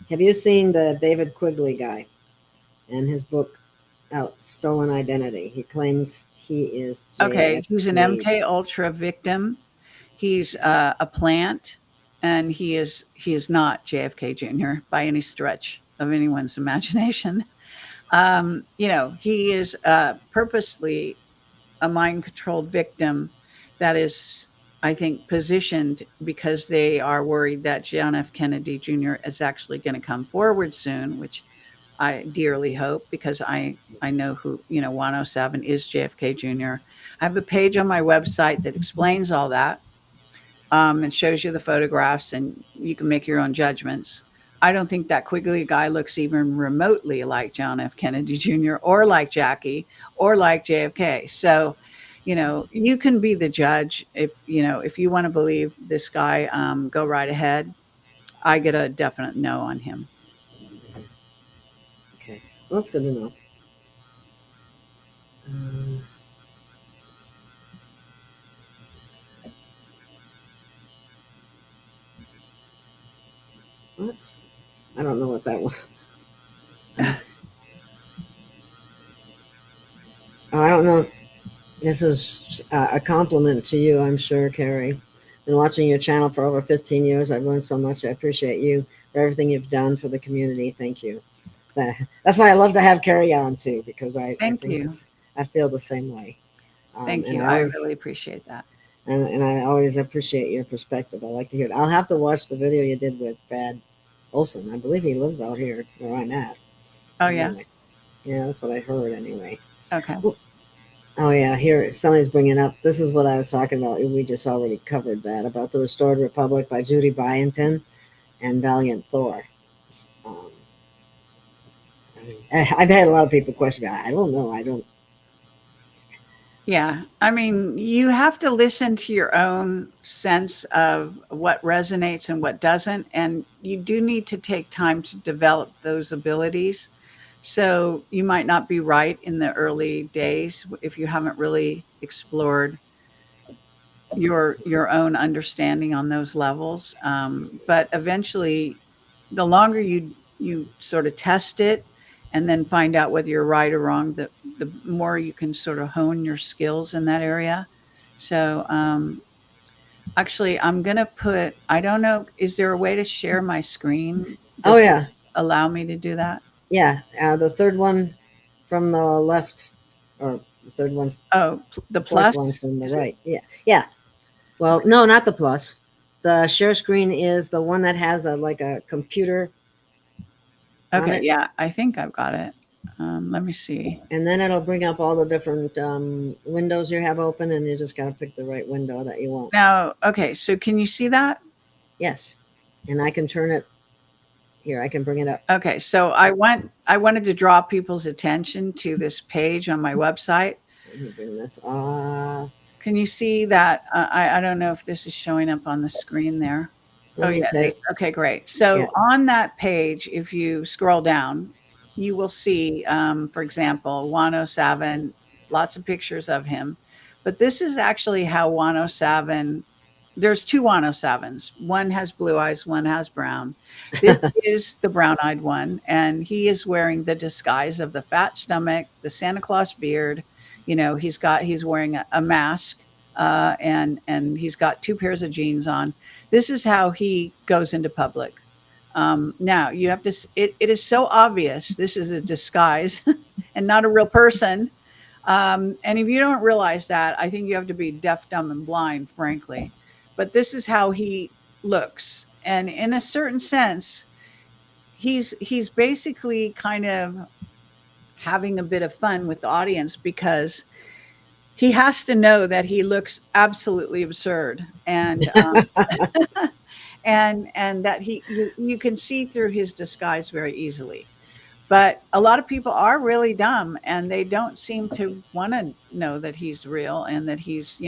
Have you seen the David Quigley guy and his book out Stolen Identity? He claims he is Okay. He's an JFK. MK Ultra victim. He's a plant, and he is not JFK Jr. by any stretch of anyone's imagination. He is purposely a mind controlled victim that is, I think, positioned because they are worried that John F. Kennedy Jr. is actually going to come forward soon, which I dearly hope, because I know who, 107 is JFK Jr. I have a page on my website that explains all that, and shows you the photographs, and you can make your own judgments. I don't think that Quigley guy looks even remotely like John F. Kennedy Jr. or like Jackie or like JFK. So, you can be the judge. If you want to believe this guy, go right ahead. I get a definite no on him. Okay, well, that's good to know. Um, what? I don't know what that was. I don't know. This is a compliment to you, I'm sure, Kerry. Been watching your channel for over 15 years. I've learned so much. I appreciate you for everything you've done for the community. Thank you. That's why I love to have Kerry on too, because I Thank think you. I feel the same way. Thank And you. I I always really appreciate that. and I always appreciate your perspective. I like to hear it. I'll have to watch the video you did with Brad Olson. I believe he lives out here where I'm at. Oh, yeah. Anyway, yeah, that's what I heard anyway. Okay. Oh yeah, here somebody's bringing up. This is what I was talking about. We just already covered that about the Restored Republic by Judy Byington and Valiant Thor. Um, I've had a lot of people question me. I don't know. I don't. Yeah. I mean, you have to listen to your own sense of what resonates and what doesn't. And you do need to take time to develop those abilities. So you might not be right in the early days if you haven't really explored your own understanding on those levels. But eventually, the longer you sort of test it and then find out whether you're right or wrong, the more you can sort of hone your skills in that area. So, actually, I'm gonna put. I don't know. Is there a way to share my screen? Oh Does it yeah, allow me to do that? yeah. The third one from the left, or the third one, Oh, the fourth plus? one from the Is it? right. Yeah, yeah. Well, no, not the plus. The share screen is the one that has like a computer on Okay, it, yeah, I think I've got it. Let me see. and then it'll bring up all the different windows you have open, and you just got to pick the right window that you want. Now, okay, so can you see that? Yes, and I can turn it here. I can bring it up. Okay, so I wanted to draw people's attention to this page on my website. Let me bring this. Can you see that? I don't know if this is showing up on the screen there. Oh, Let me yeah. take. Okay, great. Yeah. So on that page, if you scroll down, you will see, for example, 107, lots of pictures of him. But this is actually how 107, there's two 107s. One has blue eyes, one has brown. This is the brown-eyed one, and he is wearing the disguise of the fat stomach, the Santa Claus beard. You know, he's wearing a mask, and he's got two pairs of jeans on. This is how he goes into public. Now you have to. It is so obvious. This is a disguise, and not a real person. And if you don't realize that, I think you have to be deaf, dumb, and blind, frankly. But this is how he looks, and in a certain sense, he's basically kind of having a bit of fun with the audience because he has to know that he looks absolutely absurd, and that you can see through his disguise very easily. But a lot of people are really dumb and they don't seem to want to know that he's real and that he's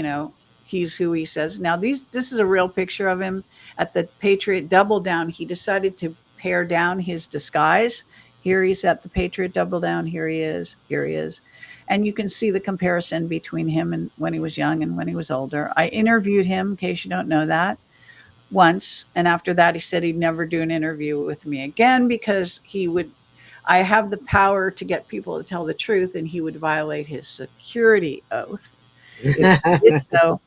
who he says. Now this is a real picture of him at the Patriot Double Down. He decided to pare down his disguise. Here he's at the Patriot Double Down. Here he is. Here he is. And you can see the comparison between him and when he was young and when he was older. I interviewed him, in case you don't know that, once. And after that, he said he'd never do an interview with me again because I have the power to get people to tell the truth, and he would violate his security oath if he did so.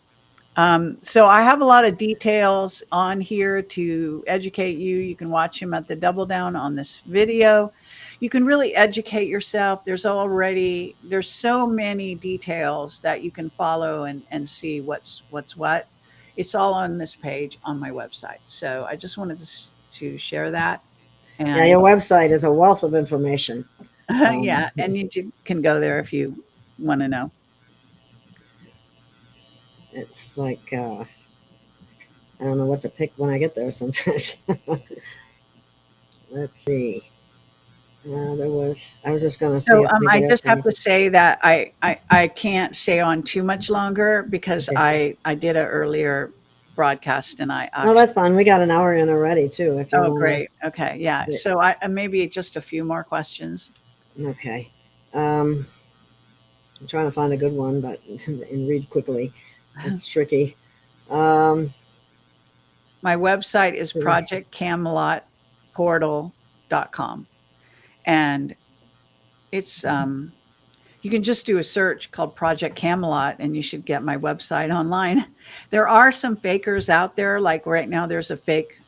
So I have a lot of details on here to educate you. You can watch him at the Double Down on this video. You can really educate yourself. There's so many details that you can follow and see what's what. It's all on this page on my website. So I just wanted to share that. And Yeah, your website is a wealth of information. yeah, and you can go there if you want to know. It's like I don't know what to pick when I get there sometimes. Let's see. I was just going to say. So I just have to say that I can't stay on too much longer because Okay. I did an earlier broadcast and I No, that's fine. We got an hour in already too. If you oh want great. Okay. Yeah. So maybe just a few more questions. Okay. I'm trying to find a good one, but and read quickly. It's tricky. My website is projectcamelotportal.com. And it's you can just do a search called Project Camelot and you should get my website online. There are some fakers out there. Like right now, there's a fake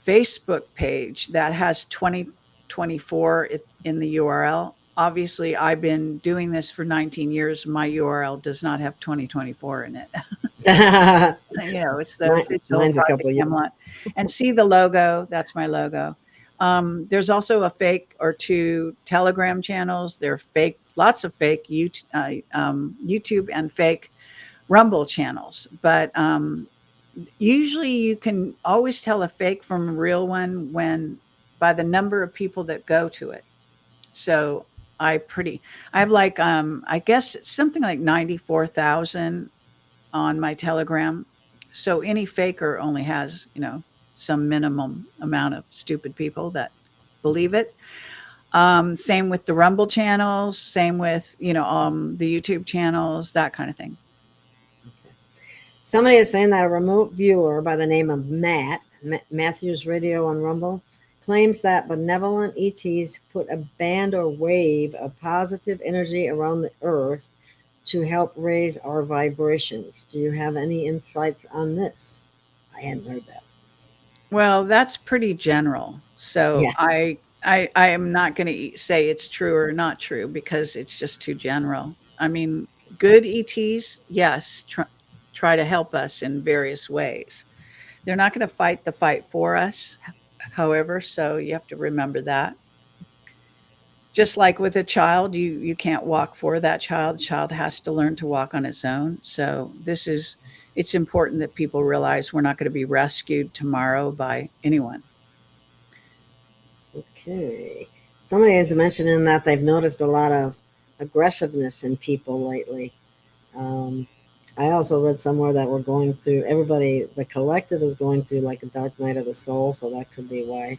Facebook page that has 2024 in the URL. Obviously, I've been doing this for 19 years. My URL does not have 2024 in it. It's the official mine's a Project couple of Camelot. And see the logo. That's my logo. There's also a fake or two Telegram channels. They're fake, lots of fake YouTube and fake Rumble channels. But usually you can always tell a fake from a real one by the number of people that go to it. So I have like, I guess it's something like 94,000 on my Telegram. So any faker only has, some minimum amount of stupid people that believe it. Same with the Rumble channels, same with, the YouTube channels, that kind of thing. Somebody is saying that a remote viewer by the name of Matthews Radio on Rumble, claims that benevolent ETs put a band or wave of positive energy around the earth to help raise our vibrations. Do you have any insights on this? I hadn't heard that. Well, that's pretty general. So Yeah. I am not going to say it's true or not true because it's just too general. I mean, good ETs, yes, try to help us in various ways. They're not going to fight the fight for us, however, so you have to remember that. Just like with a child, you can't walk for that child. The child has to learn to walk on its own. So it's important that people realize we're not going to be rescued tomorrow by anyone. Okay. Somebody is mentioning that they've noticed a lot of aggressiveness in people lately. I also read somewhere that we're going through, everybody, the collective is going through like a dark night of the soul, so that could be why.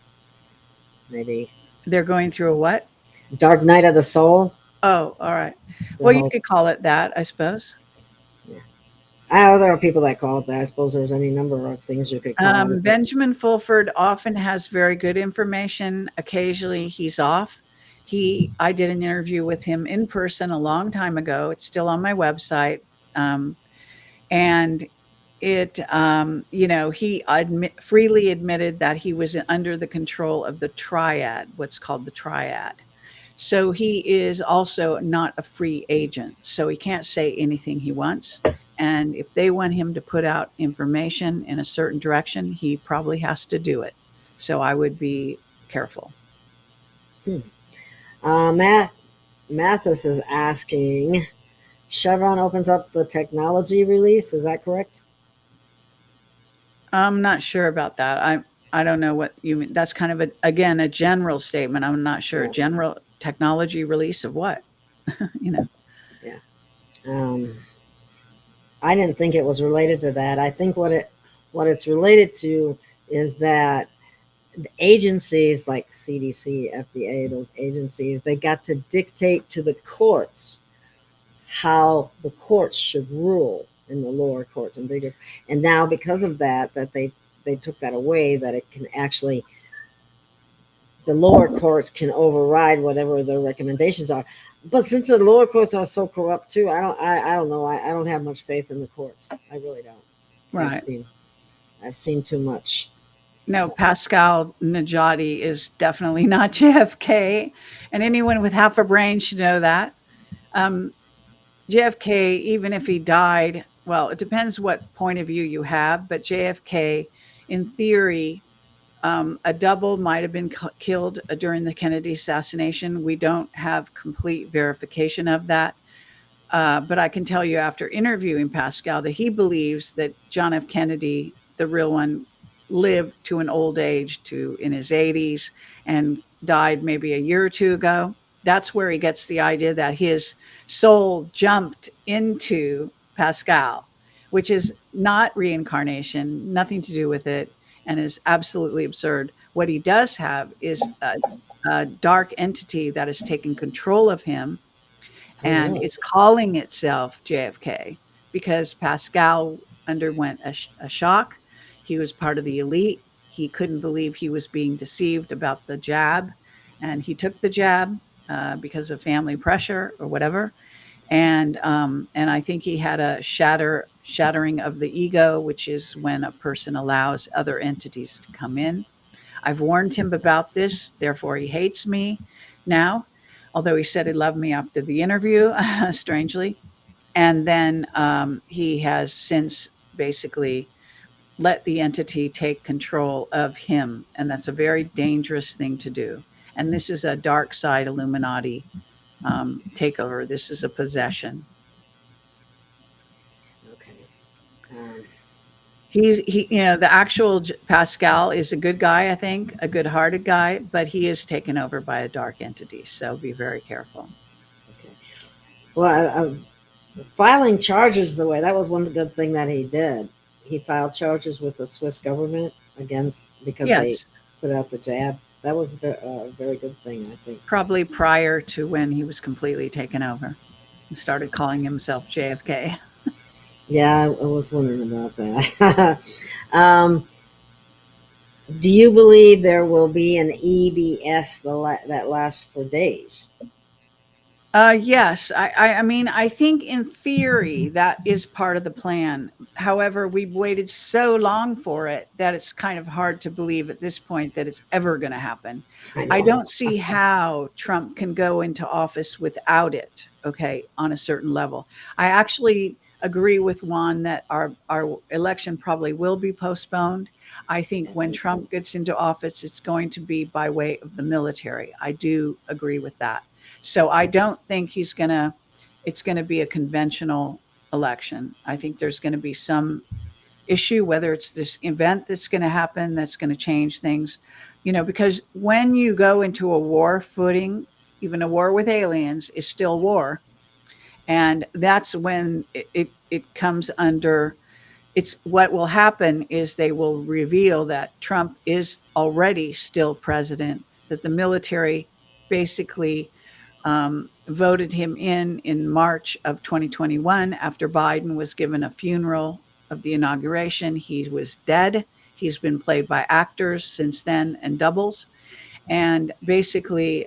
Maybe They're going through a what? dark night of the soul. Oh, all right. The Well, you whole, could call it that, I suppose. yeah. I know there are people that call it that. I suppose there's any number of things you could call it. But Benjamin Fulford often has very good information. Occasionally, he's off. I did an interview with him in person a long time ago. It's still on my website, and he freely admitted that he was under the control of the triad, what's called the triad. So he is also not a free agent. So he can't say anything he wants. And if they want him to put out information in a certain direction, he probably has to do it. So I would be careful. Mathis is asking, Chevron opens up the technology release. Is that correct? I'm not sure about that. I don't know what you mean. That's kind of again a general statement. I'm not sure. Yeah. General technology release of what? you know. Yeah. I didn't think it was related to that. I think what it's related to is that the agencies like CDC, FDA, those agencies, they got to dictate to the courts how the courts should rule in the lower courts and bigger. And now because of that they took that away, that it can actually, the lower courts can override whatever their recommendations are. But since the lower courts are so corrupt too, I don't know. I don't have much faith in the courts. I really don't. Right. I've seen too much. No, Pascal Najati is definitely not JFK, and anyone with half a brain should know that. JFK, even if he died, well, it depends what point of view you have, but JFK, in theory, a double might have been killed during the Kennedy assassination. We don't have complete verification of that. But I can tell you after interviewing Pascal that he believes that John F. Kennedy, the real one, lived to an old age, to in his 80s, and died maybe a year or two ago. That's where he gets the idea that his soul jumped into Pascal, which is not reincarnation, nothing to do with it, and is absolutely absurd. What he does have is a dark entity that has taken control of him, and it's calling itself JFK because Pascal underwent a shock. He was part of the elite. He couldn't believe he was being deceived about the jab, and he took the jab because of family pressure or whatever. And I think he had a shattering of the ego, which is when a person allows other entities to come in. I've warned him about this, therefore he hates me now, although he said he loved me after the interview, strangely. And then he has since basically let the entity take control of him. And that's a very dangerous thing to do. And this is a dark side Illuminati takeover. This is a possession. Okay. The actual Pascal is a good guy, I think, a good-hearted guy, but he is taken over by a dark entity. So be very careful. Okay. Well, filing charges the way, that was one good thing that he did. He filed charges with the Swiss government because they put out the jab. That was a very good thing, I think. Probably prior to when he was completely taken over. He started calling himself JFK. Yeah, I was wondering about that. Do you believe there will be an EBS that lasts for days? Yes. I mean, I think in theory that is part of the plan. However, we've waited so long for it that it's kind of hard to believe at this point that it's ever going to happen. I don't see how Trump can go into office without it, okay, on a certain level. I actually agree with Juan that our election probably will be postponed. I think when Trump gets into office, it's going to be by way of the military. I do agree with that. So I don't think it's going to be a conventional election. I think there's going to be some issue, whether it's this event that's going to happen, that's going to change things, because when you go into a war footing, even a war with aliens is still war. And that's when it comes under, it's what will happen is they will reveal that Trump is already still president, that the military basically voted him in March of 2021 after Biden was given a funeral of the inauguration. He was dead. He's been played by actors since then and doubles. And basically,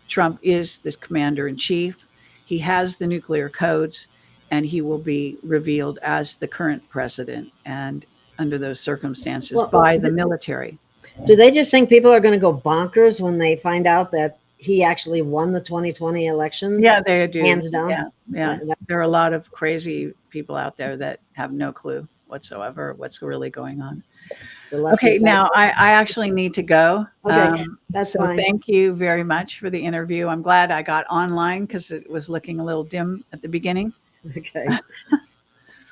Trump is the commander in chief. He has the nuclear codes, and he will be revealed as the current president, and under those circumstances by the military. Do they just think people are going to go bonkers when they find out that he actually won the 2020 election? Yeah, they do. Hands down. Yeah. There are a lot of crazy people out there that have no clue whatsoever what's really going on. Okay, now I actually need to go. Okay, that's fine. Thank you very much for the interview. I'm glad I got online because it was looking a little dim at the beginning. Okay.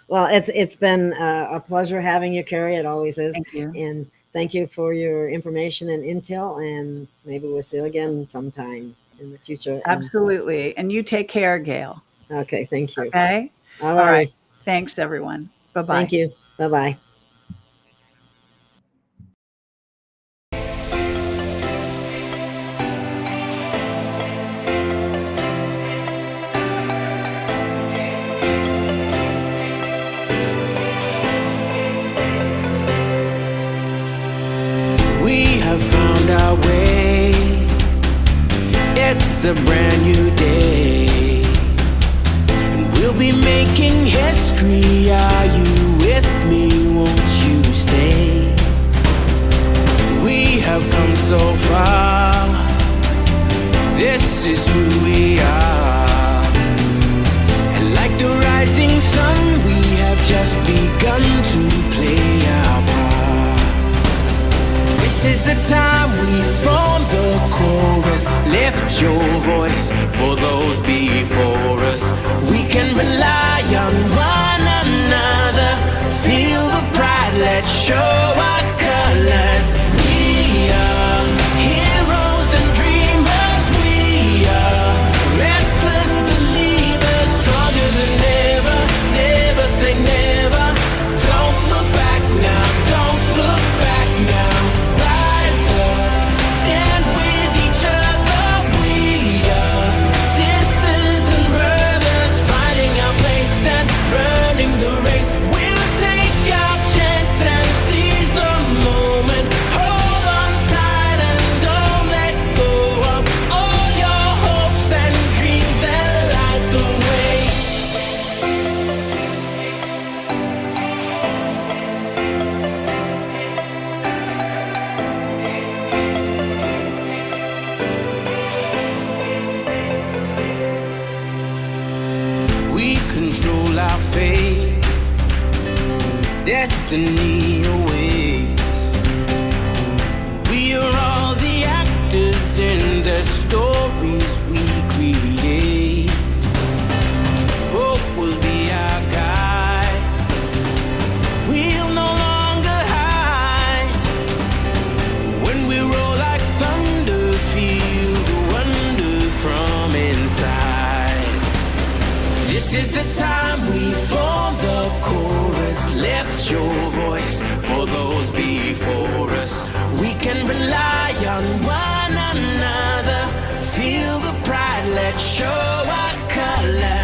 Well, it's been a pleasure having you, Kerry. It always is. Thank you. And thank you for your information and intel. And maybe we'll see you again sometime in the future. Absolutely. And you take care, Gail. Okay. Thank you. Okay. All right. Thanks, everyone. Bye-bye. Thank you. Bye-bye. Found our way. It's a brand new day, and we'll be making history. Are you with me? Won't you stay? We have come so far. This is who we are, and like the rising sun, we have just begun to play our part. This is the time we form the chorus. Lift your voice for those before us. We can rely on one another. Feel the pride, let's show our colors. We are heroes and dreamers. We are restless believers. Stronger than ever, never say never. Don't look back now, don't look back now. Stand with each other. We are sisters and brothers, fighting our place and running the race. We'll take our chance and seize the moment. Hold on tight and don't let go of all your hopes and dreams that light the way. We control our fate. Destiny awaits. We are all the actors in the stories we create. Hope will be our guide. We'll no longer hide. When we roll like thunder, feel the wonder from inside. This is the time we form the chorus. Lift your voice for those before us. We can rely on one another. Feel the pride, let's show our colors.